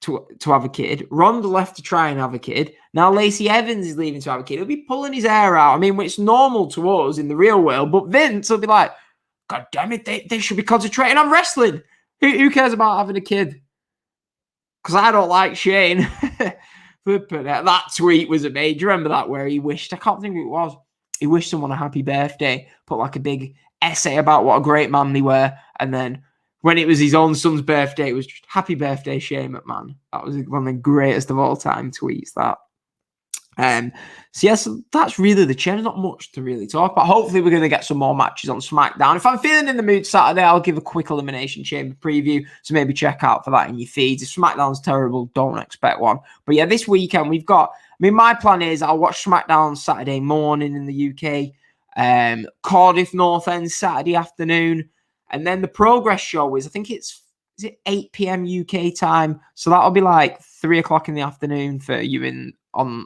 to have a kid. Ronda left to try and have a kid. Now Lacey Evans is leaving to have a kid. He'll be pulling his hair out. I mean, it's normal to us in the real world, but Vince will be like, God damn it, they should be concentrating on wrestling. Who cares about having a kid? Because I don't like Shane. But that tweet was amazing. Do you remember that where he wished, I can't think who it was, he wished someone a happy birthday, put like a big essay about what a great man they were, and then when it was his own son's birthday, it was just happy birthday, Shane McMahon. That was one of the greatest of all time tweets, that. So that's really the change. Not much to really talk about. Hopefully we're going to get some more matches on SmackDown. If I'm feeling in the mood Saturday, I'll give a quick Elimination Chamber preview, so maybe check out for that in your feeds. If SmackDown's terrible, don't expect one. But yeah, this weekend we've got, my plan is I'll watch SmackDown Saturday morning in the UK, Cardiff North End Saturday afternoon, and then the Progress show is, I think is it 8 p.m. UK time, so that'll be like 3 o'clock in the afternoon for you in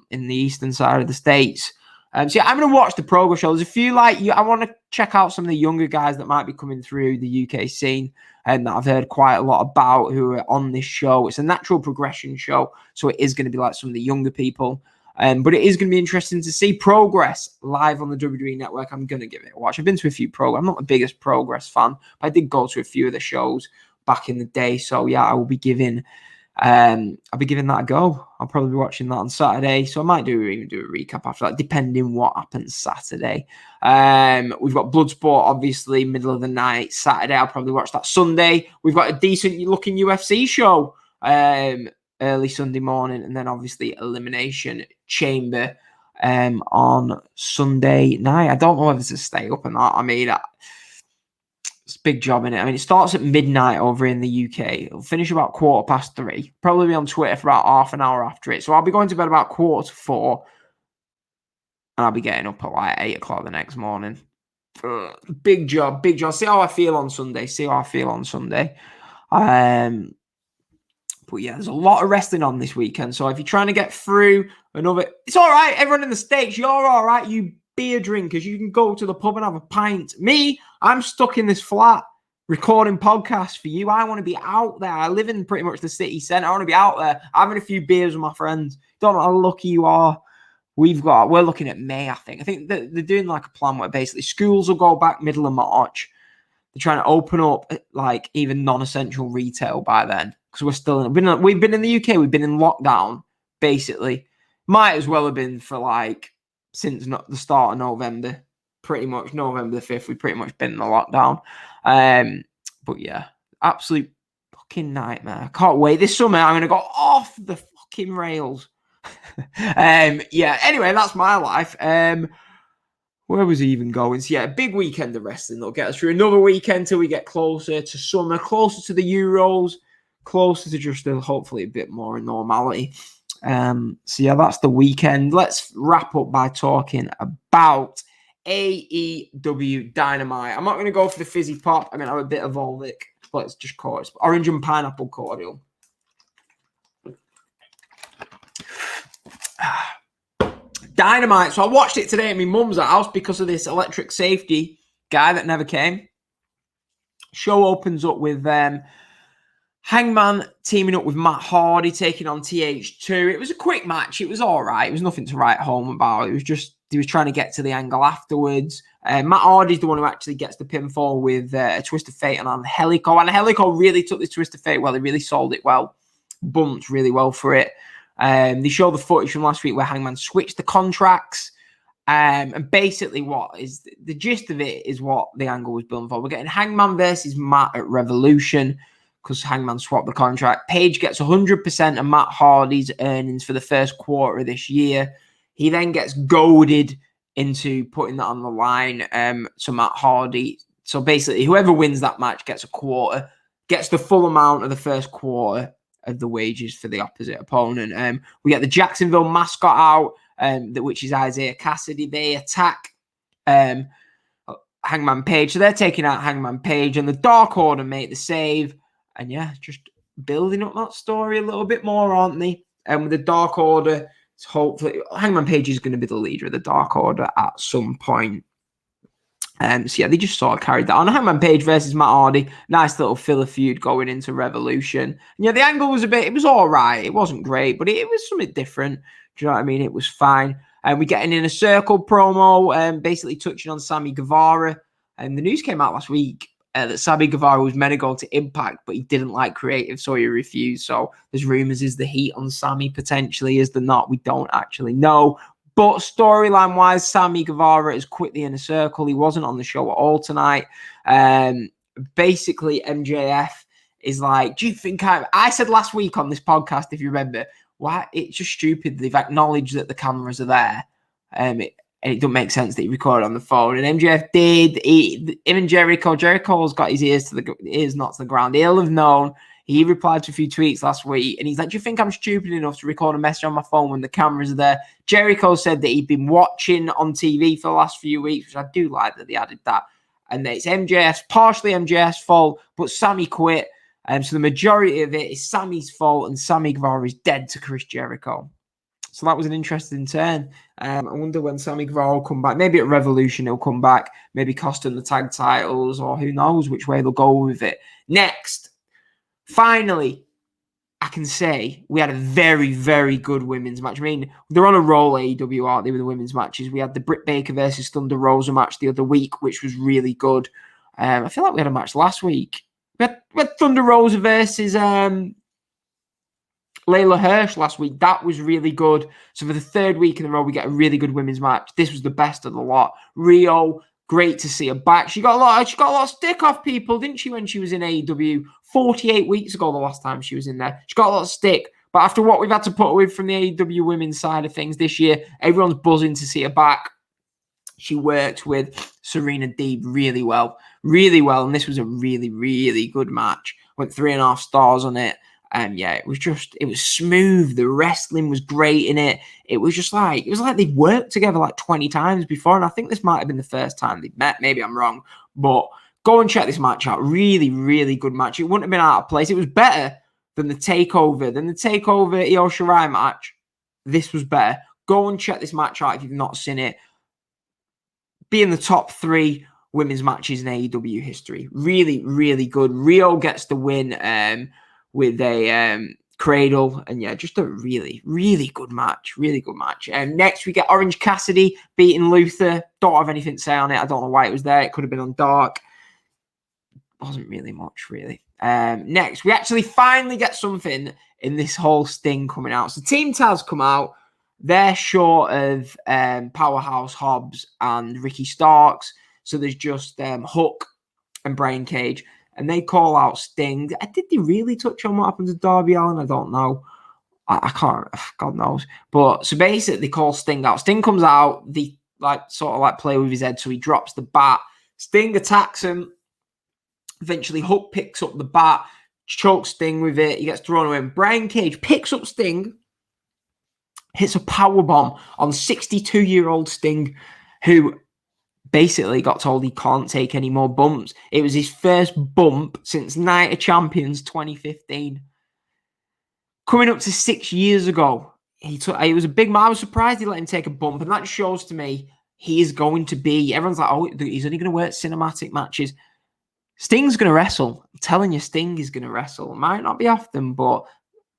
the eastern side of the States. So yeah, I'm going to watch the Progress show. There's a few I want to check out some of the younger guys that might be coming through the UK scene and that I've heard quite a lot about who are on this show. It's a natural progression show, so it is going to be like some of the younger people. But it is going to be interesting to see Progress live on the WWE Network. I'm going to give it a watch. I've been to a few Progress. I'm not the biggest Progress fan, but I did go to a few of the shows back in the day. So yeah, I'll be giving that a go. I'll probably be watching that on Saturday. So I might even do a recap after that, depending what happens Saturday. We've got Bloodsport, obviously, middle of the night. Saturday, I'll probably watch that. Sunday, we've got a decent looking UFC show early Sunday morning. And then obviously Elimination Chamber on Sunday night. I don't know whether to stay up or not. I mean, it's a big job in it. I mean, it starts at midnight over in the UK. It'll finish about 3:15. Probably be on Twitter for about half an hour after it. So I'll be going to bed about 3:45. And I'll be getting up at like 8 o'clock the next morning. Big job. See how I feel on Sunday. But yeah, there's a lot of wrestling on this weekend. So if you're trying to get through another... It's all right. Everyone in the States, you're all right. You beer drinkers, you can go to the pub and have a pint. Me, I'm stuck in this flat recording podcasts for you. I want to be out there. I live in pretty much the city centre. I want to be out there having a few beers with my friends. Don't know how lucky you are. We're looking at May, I think. I think they're doing like a plan where basically schools will go back middle of March. They're trying to open up like even non-essential retail by then, because we've been in the UK, we've been in lockdown basically. Might as well have been for like since the start of November, pretty much November the 5th, we've pretty much been in the lockdown. But yeah, absolute fucking nightmare. I can't wait. This summer, I'm going to go off the fucking rails. Yeah, anyway, that's my life. Where was he even going? So yeah, a big weekend of wrestling that'll get us through another weekend till we get closer to summer, closer to the Euros, closer to just hopefully a bit more normality. So yeah, that's the weekend. Let's wrap up by talking about AEW Dynamite. I'm not going to go for the fizzy pop. I'm going to have a bit of Volvic. Let's just call it orange and pineapple cordial. Dynamite. So I watched it today at my mum's house because of this electric safety guy that never came. Show opens up with Hangman teaming up with Matt Hardy, taking on TH2. It was a quick match. It was all right. It was nothing to write home about. It was just, he was trying to get to the angle afterwards. Matt Hardy's the one who actually gets the pinfall with a Twist of Fate on Angelico. And Angelico really took the Twist of Fate well. He really sold it well. Bumped really well for it. They showed the footage from last week where Hangman switched the contracts. And basically what is the gist of it is what the angle was building for. We're getting Hangman versus Matt at Revolution, because Hangman swapped the contract. Page gets 100% of Matt Hardy's earnings for the first quarter of this year. He then gets goaded into putting that on the line. So Matt Hardy. So basically, whoever wins that match gets a quarter, gets the full amount of the first quarter of the wages for the opposite opponent. We get the Jacksonville mascot out, which is Isaiah Cassidy. They attack Hangman Page. So they're taking out Hangman Page, and the Dark Order make the save. And yeah, just building up that story a little bit more, aren't they? And with the Dark Order, hopefully Hangman Page is going to be the leader of the Dark Order at some point. So yeah, they just sort of carried that on. Hangman Page versus Matt Hardy, nice little filler feud going into Revolution. And yeah, the angle was it was all right. It wasn't great, but it was something different. Do you know what I mean? It was fine. And we get an Inner Circle promo, basically touching on Sammy Guevara. And the news came out last week that Sammy Guevara was meant to go to Impact, but he didn't like creative, so he refused. So there's rumors, is the heat on Sammy potentially? Is there not? We don't actually know. But storyline-wise, Sammy Guevara is quickly in a circle. He wasn't on the show at all tonight. Basically, MJF is like, do you think I said last week on this podcast, if you remember, why it's just stupid. They've acknowledged that the cameras are there. And it doesn't make sense that he recorded on the phone. And MJF did. Him and Jericho's got his ears not to the ground. He'll have known. He replied to a few tweets last week, and he's like, do you think I'm stupid enough to record a message on my phone when the cameras are there? Jericho said that he'd been watching on TV for the last few weeks, which I do like that they added that. And that it's partially MJF's fault, but Sammy quit. So the majority of it is Sammy's fault, and Sammy Guevara is dead to Chris Jericho. So that was an interesting turn. I wonder when Sammy Guevara will come back. Maybe at Revolution he'll come back, maybe costing the tag titles, or who knows which way they'll go with it. Next. Finally, I can say we had a very, very good women's match. I mean, they're on a roll, AEW, aren't they, with the women's matches? We had the Britt Baker versus Thunder Rosa match the other week, which was really good. I feel like we had a match last week. We had Thunder Rosa versus Layla Hirsch last week. That was really good. So for the third week in a row, we get a really good women's match. This was the best of the lot. Rio, great to see her back. She got a lot of stick off people, didn't she, when she was in AEW 48 weeks ago, the last time she was in there. She got a lot of stick. But after what we've had to put with from the AEW women's side of things this year, everyone's buzzing to see her back. She worked with Serena Deeb really well. Really well. And this was a really, really good match. Went 3.5 stars on it. And yeah, it was smooth. The wrestling was great in it. It was like they'd worked together like 20 times before. And I think this might have been the first time they'd met. Maybe I'm wrong. But go and check this match out. Really, really good match. It wouldn't have been out of place. It was better than the Takeover. Io Shirai match. This was better. Go and check this match out if you've not seen it. Be in the top 3 women's matches in AEW history. Really, really good. Rio gets the win with a cradle. And yeah, just a really, really good match. Really good match. Next, we get Orange Cassidy beating Luther. Don't have anything to say on it. I don't know why it was there. It could have been on Dark. Wasn't really much, really. Next, we actually finally get something in this whole Sting coming out. So Team Taz come out. They're short of Powerhouse Hobbs and Ricky Starks. So there's just Hook and Brian Cage. And they call out Sting. Did they really touch on what happened to Darby Allin? I don't know. I can't. God knows. But so basically, they call Sting out. Sting comes out. They sort of play with his head. So he drops the bat. Sting attacks him. Eventually, Hook picks up the bat, chokes Sting with it. He gets thrown away. And Brian Cage picks up Sting, hits a powerbomb on 62-year-old Sting, who basically got told he can't take any more bumps. It was his first bump since Night of Champions 2015. Coming up to 6 years ago, it was a big man. I was surprised he let him take a bump, and that shows to me he is going to be. Everyone's like, oh, he's only going to work cinematic matches. Sting's going to wrestle. I'm telling you, Sting is going to wrestle. It might not be often, but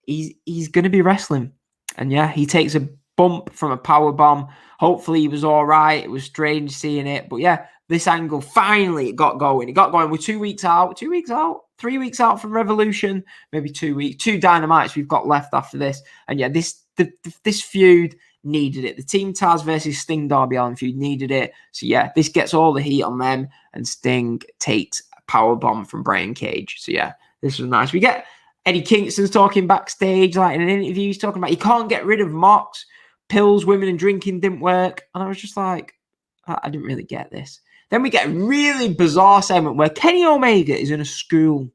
he's going to be wrestling. And yeah, he takes a bump from a power bomb. Hopefully he was all right. It was strange seeing it. But yeah, this angle, finally it got going. It got going. We're 2 weeks out. 3 weeks out from Revolution. Maybe 2 weeks. 2 Dynamites we've got left after this. And yeah, this feud needed it. The Team Taz versus Sting Darby Allin feud needed it. So yeah, this gets all the heat on them. And Sting takes powerbomb from Brian Cage. So yeah, this was nice. We get Eddie Kingston's talking backstage, in an interview, he's talking about he can't get rid of Mox. Pills, women, and drinking didn't work. And I was just like, I didn't really get this. Then we get a really bizarre segment where Kenny Omega is in a school,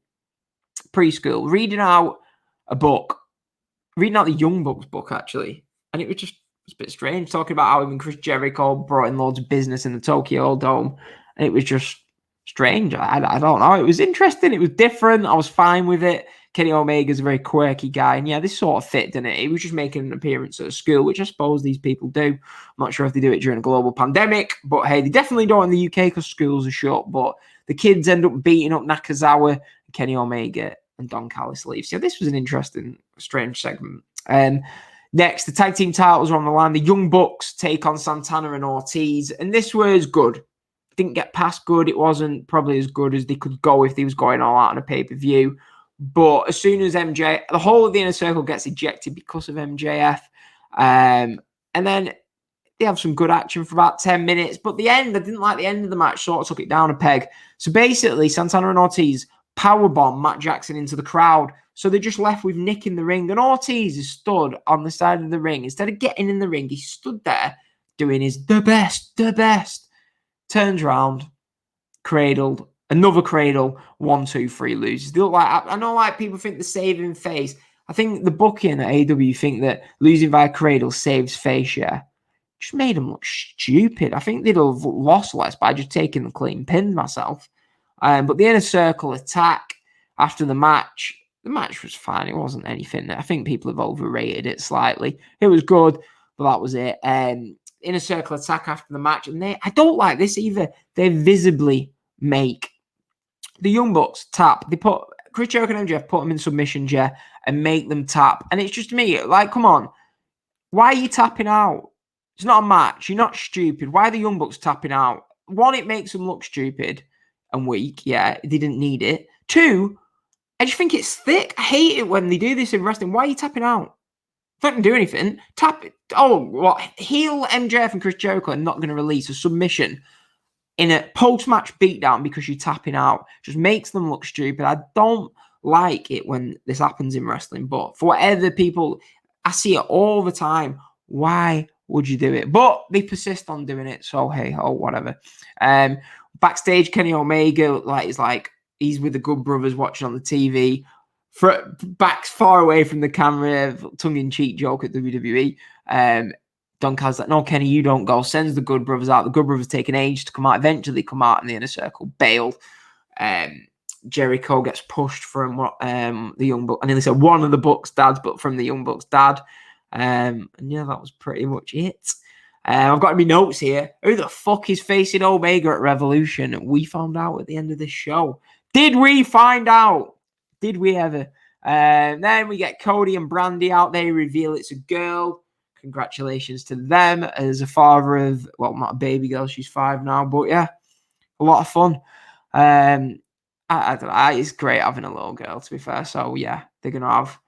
preschool, reading out a book, reading out the Young Bucks book, actually. And it was a bit strange, talking about how even Chris Jericho brought in loads of business in the Tokyo Dome. And it was just strange. I don't know. It was interesting. It was different. I was fine with it. Kenny Omega's a very quirky guy. And yeah, this sort of fit, didn't it? He was just making an appearance at a school, which I suppose these people do. I'm not sure if they do it during a global pandemic, but hey, they definitely don't in the UK because schools are shut. But the kids end up beating up Nakazawa, Kenny Omega, and Don Callis leaves. So this was an interesting, strange segment. Next, the tag team titles are on the line. The Young Bucks take on Santana and Ortiz, and this was good. Didn't get past good. It wasn't probably as good as they could go if they was going all out on a pay-per-view. But as soon as the whole of the Inner Circle gets ejected because of MJF, and then they have some good action for about 10 minutes. But the end, I didn't like the end of the match, sort of took it down a peg. So basically, Santana and Ortiz powerbomb Matt Jackson into the crowd. So they're just left with Nick in the ring. And Ortiz is stood on the side of the ring. Instead of getting in the ring, he stood there doing his the best. Turns around, cradled, another cradle, 1, 2, 3 loses. They look like, I know like people think the saving face. I think the booking at AEW think that losing via cradle saves face, yeah. Just made them look stupid. I think they'd have lost less by just taking the clean pin myself. But the Inner Circle attack after the match was fine. It wasn't anything. I think people have overrated it slightly. It was good, but that was it. Inner Circle attack after the match. And I don't like this either. They visibly make the Young Bucks tap. They put Chris Jericho and MJF, put them in submission, and make them tap. And it's just me. Like, come on. Why are you tapping out? It's not a match. You're not stupid. Why are the Young Bucks tapping out? One, it makes them look stupid and weak. Yeah, they didn't need it. Two, I just think it's thick. I hate it when they do this in wrestling. Why are you tapping out? It's not going to do anything. Tap it. Oh, what? Heel MJF and Chris Jericho are not going to release a submission in a post-match beatdown because you're tapping out. Just makes them look stupid. I don't like it when this happens in wrestling. But for whatever people, I see it all the time. Why would you do it? But they persist on doing it. So, hey, whatever. Backstage, Kenny Omega he's with the Good Brothers watching on the TV. Back far away from the camera, tongue-in-cheek joke at WWE. Don Callis like, no, Kenny, you don't go. Sends the Good Brothers out. The Good Brothers take an age to come out. Eventually come out in the Inner Circle. Bailed. Jericho gets pushed from the Young Bucks. I nearly said one of the Bucks' dads, but from the Young Bucks' dad. And yeah, that was pretty much it. I've got my notes here. Who the fuck is facing Omega at Revolution? We found out at the end of this show. Did we find out? Did we ever? Then we get Cody and Brandy out. They reveal it's a girl. Congratulations to them as a father of, well, not a baby girl. She's 5 now. But yeah, a lot of fun. I don't know. It's great having a little girl, to be fair. So yeah, they're going to have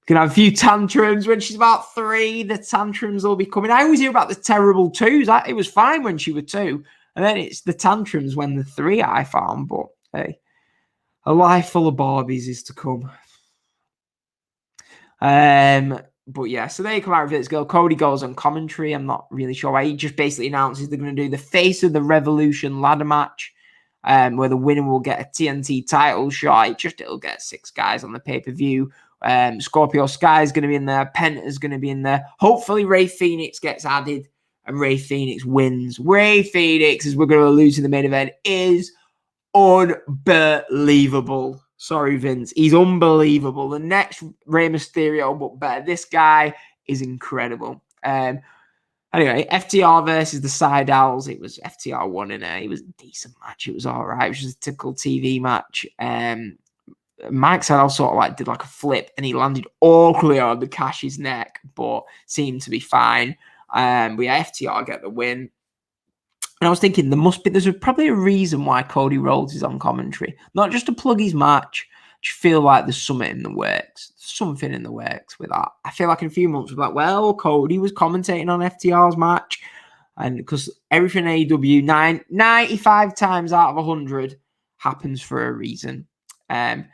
a few tantrums when she's about 3. The tantrums will be coming. I always hear about the terrible 2s. It was fine when she was 2. And then it's the tantrums when the 3 I found. But hey, a life full of Barbies is to come. But yeah, so they come out with this girl. Cody goes on commentary. I'm not really sure why. He just basically announces they're going to do the Face of the Revolution ladder match, where the winner will get a TNT title shot. It'll get 6 guys on the pay-per-view. Scorpio Sky is going to be in there. Penta's going to be in there. Hopefully Ray Phoenix gets added and Ray Phoenix wins. Ray Phoenix, as we're going to lose in the main event, is unbelievable. Sorry, Vince. He's unbelievable. The next Rey Mysterio, but better. This guy is incredible. Anyway, FTR versus the Side Owls. It was FTR won in it. It was a decent match. It was all right. It was just a typical TV match. Mike Side sort of did a flip and he landed awkwardly on the Cash's neck, but seemed to be fine. But yeah, FTR get the win. And I was thinking there's probably a reason why Cody Rhodes is on commentary. Not just to plug his match. I just feel like there's something in the works. Something in the works with that. I feel like in a few months we're well, Cody was commentating on FTR's match. And because everything AEW 95 times out of 100 happens for a reason. And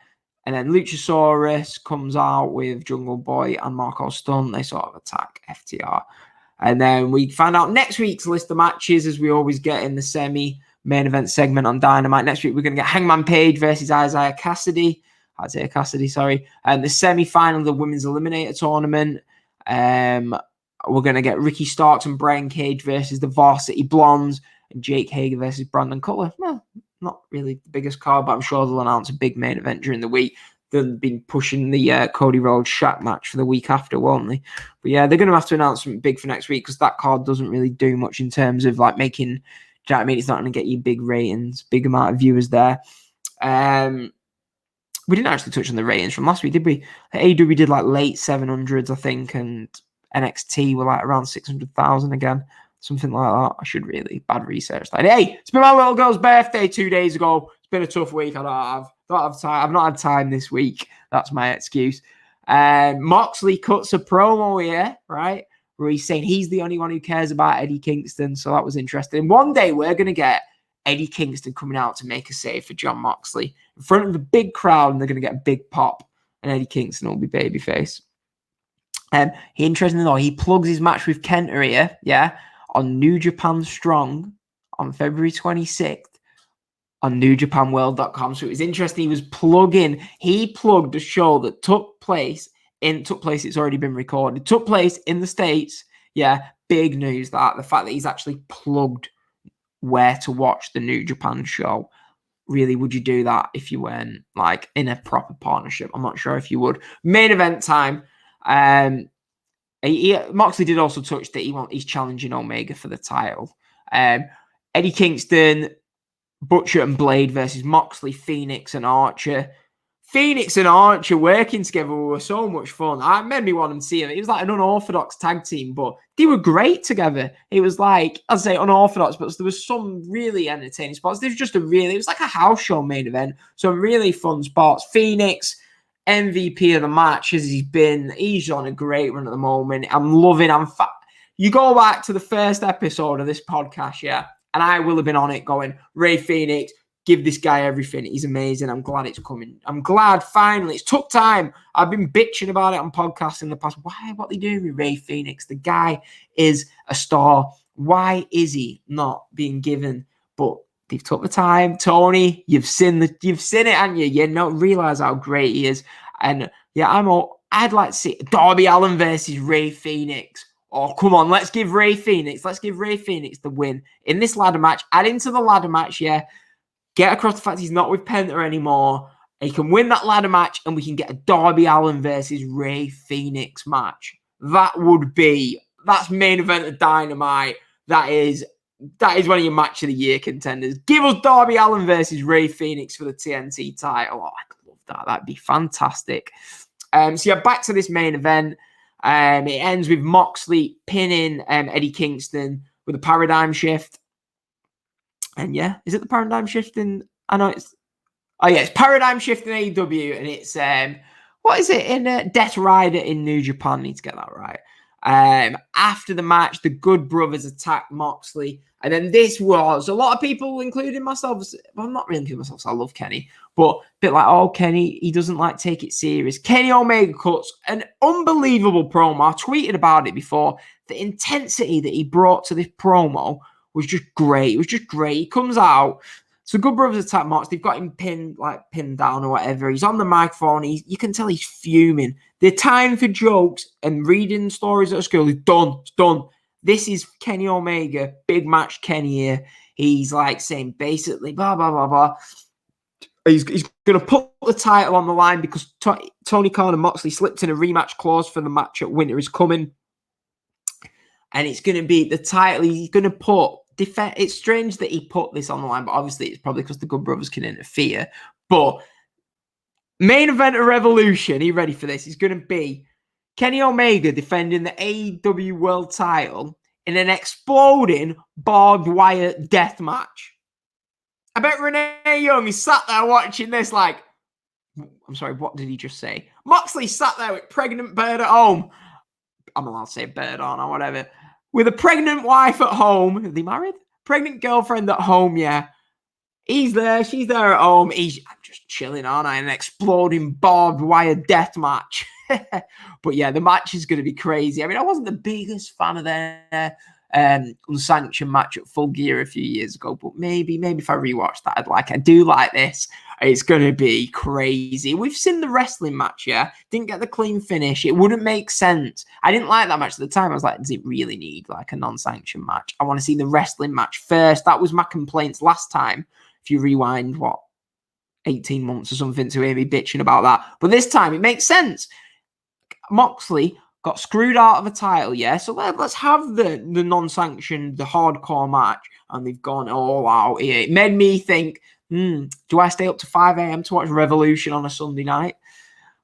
then Luchasaurus comes out with Jungle Boy and Marco Stunt. They sort of attack FTR. And then we find out next week's list of matches, as we always get in the semi-main event segment on Dynamite. Next week, we're going to get Hangman Page versus Isaiah Cassidy, and the semi-final of the Women's Eliminator Tournament. We're going to get Ricky Starks and Brian Cage versus the Varsity Blondes, and Jake Hager versus Brandon Cutler. Well, not really the biggest card, but I'm sure they'll announce a big main event during the week. They've been pushing the Cody Rhodes Shaq match for the week after, won't they? But yeah, they're going to have to announce something big for next week because that card doesn't really do much in terms of like making, do you know what I mean? It's not going to get you big ratings, big amount of viewers there. We didn't actually touch on the ratings from last week, did we? AEW did like late 700s, I think, and NXT were like around 600,000 again. Something like that. I should really bad research that. Hey, it's been my little girl's birthday 2 days ago. It's been a tough week. I don't have time. I've not had time this week. That's my excuse. Moxley cuts a promo here, right? Where he's saying he's the only one who cares about Eddie Kingston. So that was interesting. One day we're going to get Eddie Kingston coming out to make a save for Jon Moxley in front of a big crowd, and they're going to get a big pop, and Eddie Kingston will be babyface. Interestingly though, he plugs his match with Kenta here, yeah, on New Japan Strong on February 26th on NewJapanWorld.com. So it was interesting. He plugged a show that took place, it's already been recorded. It took place in the States. Yeah, big news that. The fact that he's actually plugged where to watch the New Japan show. Really, would you do that if you weren't like in a proper partnership? I'm not sure if you would. Main event time. Moxley did also touch that he's challenging Omega for the title. Eddie Kingston, Butcher and Blade versus Moxley, Phoenix and Archer. Phoenix and Archer working together were so much fun. I made me want to see them. It was like an unorthodox tag team, but they were great together. It was like, I'd say unorthodox, but there was some really entertaining spots. It was like a house show main event. Some really fun spots. Phoenix, MVP of the match as he's on a great run at the moment. I'm loving. You go back to the first episode of this podcast, yeah, and I will have been on it going, Ray Phoenix, give this guy everything. He's amazing. I'm glad it's coming. I'm glad finally. It's took time. I've been bitching about it on podcasts in the past. What are they doing with Ray Phoenix? The guy is a star. Why is he not being given? But they've took the time. Tony, you've seen it, haven't you? You don't realize how great he is. And yeah, I'd like to see Darby Allin versus Ray Phoenix. Oh, come on. Let's give Ray Phoenix the win in this ladder match. Add into the ladder match, yeah. Get across the fact he's not with Penta anymore. He can win that ladder match, and we can get a Darby Allin versus Ray Phoenix match. That's main event of Dynamite. That is one of your match of the year contenders. Give us Darby Allin versus Ray Phoenix for the TNT title. Oh, I'd love that. That'd be fantastic. So yeah, back to this main event. It ends with Moxley pinning Eddie Kingston with a paradigm shift. And yeah, is it the paradigm shift in? I know it's. Oh yeah, it's paradigm shift in AEW, and it's what is it in Death Rider in New Japan? I need to get that right. After the match, the Good Brothers attacked Moxley, and then this was a lot of people, including myself. Well, I'm not really including myself, so I love Kenny, but a bit like, oh, Kenny, he doesn't like take it serious. Kenny Omega cuts an unbelievable promo. I tweeted about it before. The intensity that he brought to this promo was just great. It was just great. He comes out. So Good Brothers attack Mox. They've got him pinned down or whatever. He's on the microphone. You can tell he's fuming. The time for jokes and reading stories at school is done. It's done. This is Kenny Omega. Big match Kenny here. He's like saying basically blah, blah, blah, blah. He's going to put the title on the line because Tony Khan and Moxley slipped in a rematch clause for the match at Winter is Coming. And it's going to be the title. He's going to put it's strange that he put this on the line, but obviously it's probably because the Good Brothers can interfere. But main event of Revolution, are you ready for this? It's going to be Kenny Omega defending the AEW World title in an exploding barbed wire death match. I bet Renee Young is sat there watching this like, I'm sorry, what did he just say? Moxley sat there with pregnant bird at home. I'm allowed to say bird on or whatever. With a pregnant wife at home. Are they married? Pregnant girlfriend at home, yeah. He's there. She's there at home. I'm just chilling, aren't I? An exploding barbed wire death match. But yeah, the match is going to be crazy. I mean, I wasn't the biggest fan of their unsanctioned match at Full Gear a few years ago, but maybe if I rewatch that, I do like this. It's going to be crazy. We've seen the wrestling match, yeah? Didn't get the clean finish. It wouldn't make sense. I didn't like that match at the time. I was like, does it really need like a non-sanctioned match? I want to see the wrestling match first. That was my complaints last time. If you rewind, 18 months or something to hear me bitching about that. But this time it makes sense. Moxley got screwed out of a title, yeah. So let's have the non-sanctioned, the hardcore match, and they've gone all out here. It made me think, do I stay up to 5 a.m. to watch Revolution on a Sunday night?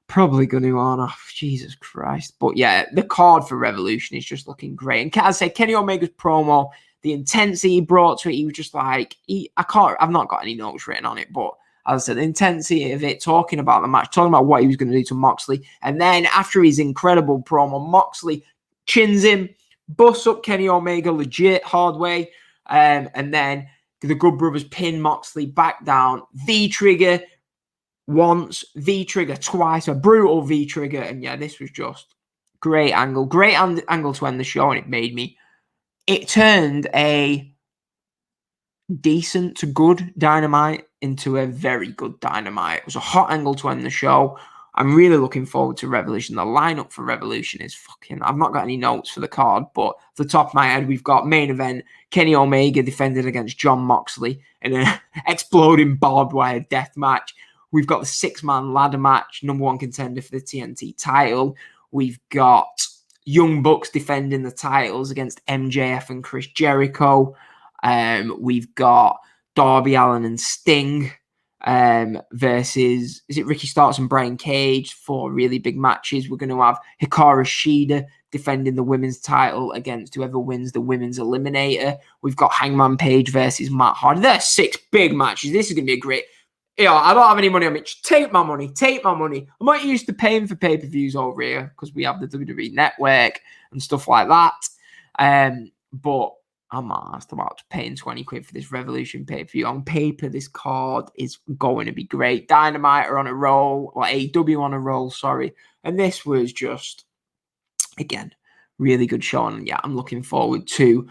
Probably going to, aren't I? Jesus Christ. But yeah, the card for Revolution is just looking great. And as I said, Kenny Omega's promo, the intensity he brought to it, he was just like, I've not got any notes written on it, but as I said, the intensity of it, talking about the match, talking about what he was going to do to Moxley. And then after his incredible promo, Moxley chins him, busts up Kenny Omega legit, hard way. And then the Good Brothers pin Moxley back down. V-trigger once, V-trigger twice, a brutal V-trigger. And yeah, this was just great angle. Great angle to end the show. And it turned a decent to good Dynamite into a very good Dynamite. It was a hot angle to end the show. I'm really looking forward to Revolution. The lineup for Revolution is I've not got any notes for the card, but off the top of my head, we've got main event, Kenny Omega defended against John Moxley in an exploding barbed wire death match. We've got the 6-man ladder match, number one contender for the TNT title. We've got Young Bucks defending the titles against MJF and Chris Jericho. We've got Darby Allin and Sting versus, is it Ricky Starks and Brian Cage, 4 really big matches. We're going to have Hikaru Shida defending the women's title against whoever wins the women's eliminator. We've got Hangman Page versus Matt Hardy. There's 6 big matches. This is going to be a great... I don't have any money on it. Just take my money. I'm not used to paying for pay-per-views over here because we have the WWE Network and stuff like that. But I'm asked about paying 20 quid for this Revolution pay-per-view. On paper, this card is going to be great. Dynamite are on a roll, or AEW on a roll, sorry. And this was just, again, really good show. And yeah, I'm looking forward to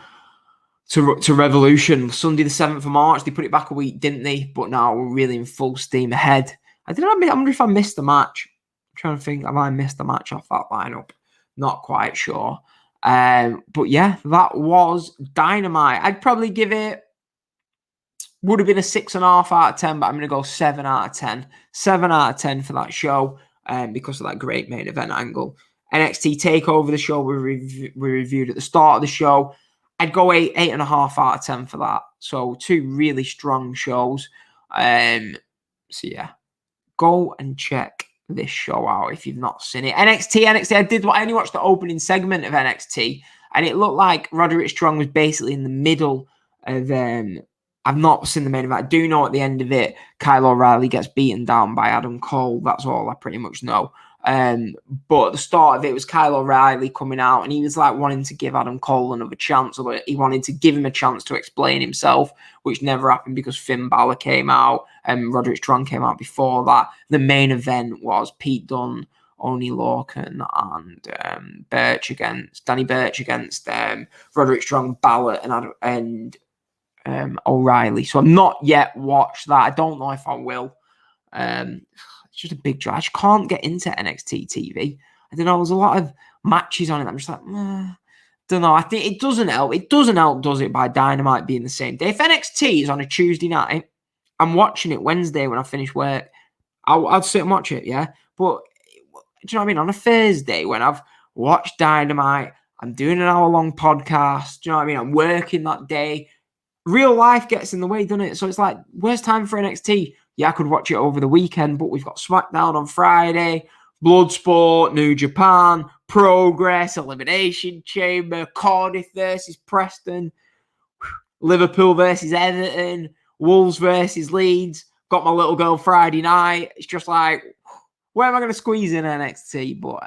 Revolution. Sunday the 7th of March. They put it back a week, didn't they? But now we're really in full steam ahead. I wonder if I missed the match. I'm trying to think, have I missed the match off that lineup? Not quite sure. But yeah, that was Dynamite. I'd probably give it, would have been a 6.5 out of 10, but I'm going to go 7 out of 10. 7 out of 10 for that show because of that great main event angle. NXT Takeover, the show we reviewed at the start of the show. I'd go 8.5 out of 10 for that. So 2 really strong shows. So yeah, go and check this show out if you've not seen it. NXT. I only watched the opening segment of NXT, and it looked like Roderick Strong was basically in the middle of. I've not seen the main event. I do know at the end of it, Kyle O'Reilly gets beaten down by Adam Cole. That's all I pretty much know. But at the start of it was Kyle O'Reilly coming out, and he was like wanting to give Adam Cole another chance, or he wanted to give him a chance to explain himself, which never happened because Finn Balor came out and Roderick Strong came out before that. The main event was Pete Dunne, Oney Lorcan, and Danny Burch against Roderick Strong, Balor, and O'Reilly. So I've not yet watched that. I don't know if I will. It's just a big draw. I just can't get into NXT TV. I don't know. There's a lot of matches on it. I'm just like, don't know. I think it doesn't help. It doesn't help, does it, by Dynamite being the same day? If NXT is on a Tuesday night, I'm watching it Wednesday when I finish work. I'll sit and watch it, yeah? But do you know what I mean? On a Thursday when I've watched Dynamite, I'm doing an hour-long podcast. Do you know what I mean? I'm working that day. Real life gets in the way, doesn't it? So it's like, where's time for NXT? Yeah, I could watch it over the weekend, but we've got SmackDown on Friday, Bloodsport, New Japan, Progress, Elimination Chamber, Cardiff versus Preston, Liverpool versus Everton, Wolves versus Leeds. Got my little girl Friday night. It's just like, where am I going to squeeze in NXT? But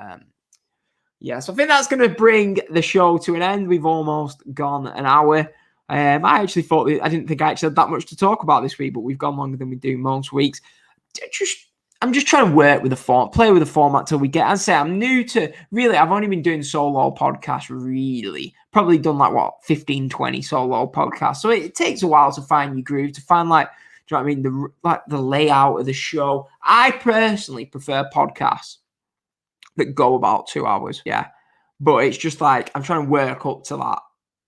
yeah, so I think that's going to bring the show to an end. We've almost gone an hour. I actually thought I didn't think I actually had that much to talk about this week, but we've gone longer than we do most weeks. I'm just trying to work with the format, play with the format till we get. As I say, I'm new to really. I've only been doing solo podcasts. Really, probably done 15, 20 solo podcasts. So it takes a while to find your groove, to find do you know what I mean? The layout of the show. I personally prefer podcasts that go about 2 hours. Yeah, but it's just I'm trying to work up to that.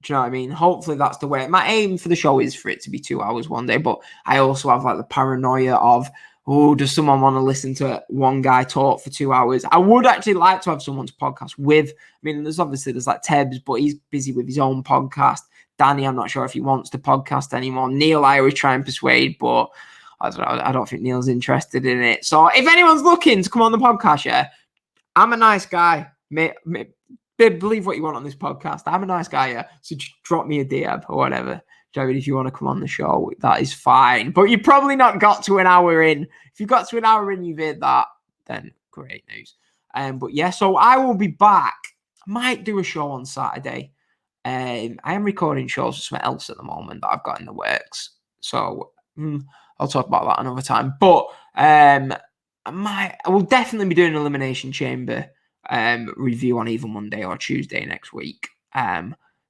Do you know what I mean? Hopefully that's the way. My aim for the show is for it to be 2 hours one day, but I also have the paranoia of, oh, does someone want to listen to one guy talk for 2 hours? I would actually like to have someone to podcast with. I mean, there's like Tebs, but he's busy with his own podcast. Danny, I'm not sure if he wants to podcast anymore. Neil, I always try and persuade, but I don't think Neil's interested in it. So if anyone's looking to come on the podcast, yeah, I'm a nice guy. Believe what you want on this podcast. I'm a nice guy, yeah. So just drop me a DM or whatever. Jared, if you want to come on the show, that is fine. But you've probably not got to an hour in. If you got to an hour in, you've heard that, then great news. But yeah, so I will be back. I might do a show on Saturday. I am recording shows for something else at the moment that I've got in the works. So I'll talk about that another time. But I will definitely be doing an Elimination Chamber review on either Monday or Tuesday next week.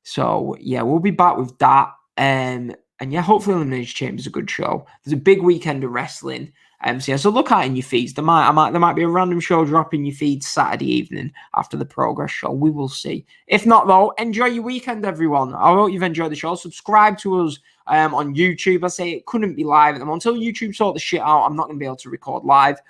So yeah, we'll be back with that. And yeah, hopefully Elimination Chamber is a good show. There's a big weekend of wrestling. So look out in your feeds. There might be a random show drop in your feeds Saturday evening after the Progress show. We will see. If not, though, enjoy your weekend, everyone. I hope you've enjoyed the show. Subscribe to us on YouTube. I say it couldn't be live at the moment. Until YouTube sort the shit out, I'm not going to be able to record live.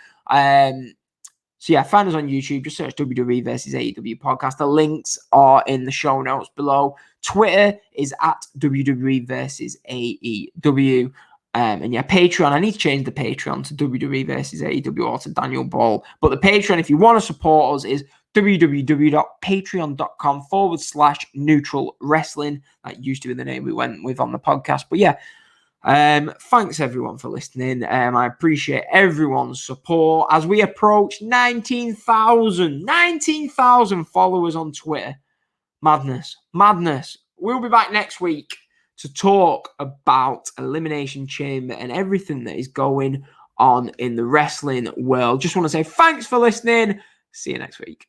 So yeah, find us on YouTube. Just search WWE versus AEW podcast. The links are in the show notes below. Twitter is at WWE versus AEW. And yeah, Patreon. I need to change the Patreon to WWE versus AEW or to Daniel Ball. But the Patreon, if you want to support us, is www.patreon.com/neutral wrestling. That used to be the name we went with on the podcast. But yeah, thanks everyone for listening. I appreciate everyone's support as we approach 19,000 followers on Twitter. Madness. We'll be back next week to talk about Elimination Chamber and everything that is going on in the wrestling world. Just want to say thanks for listening. See you next week.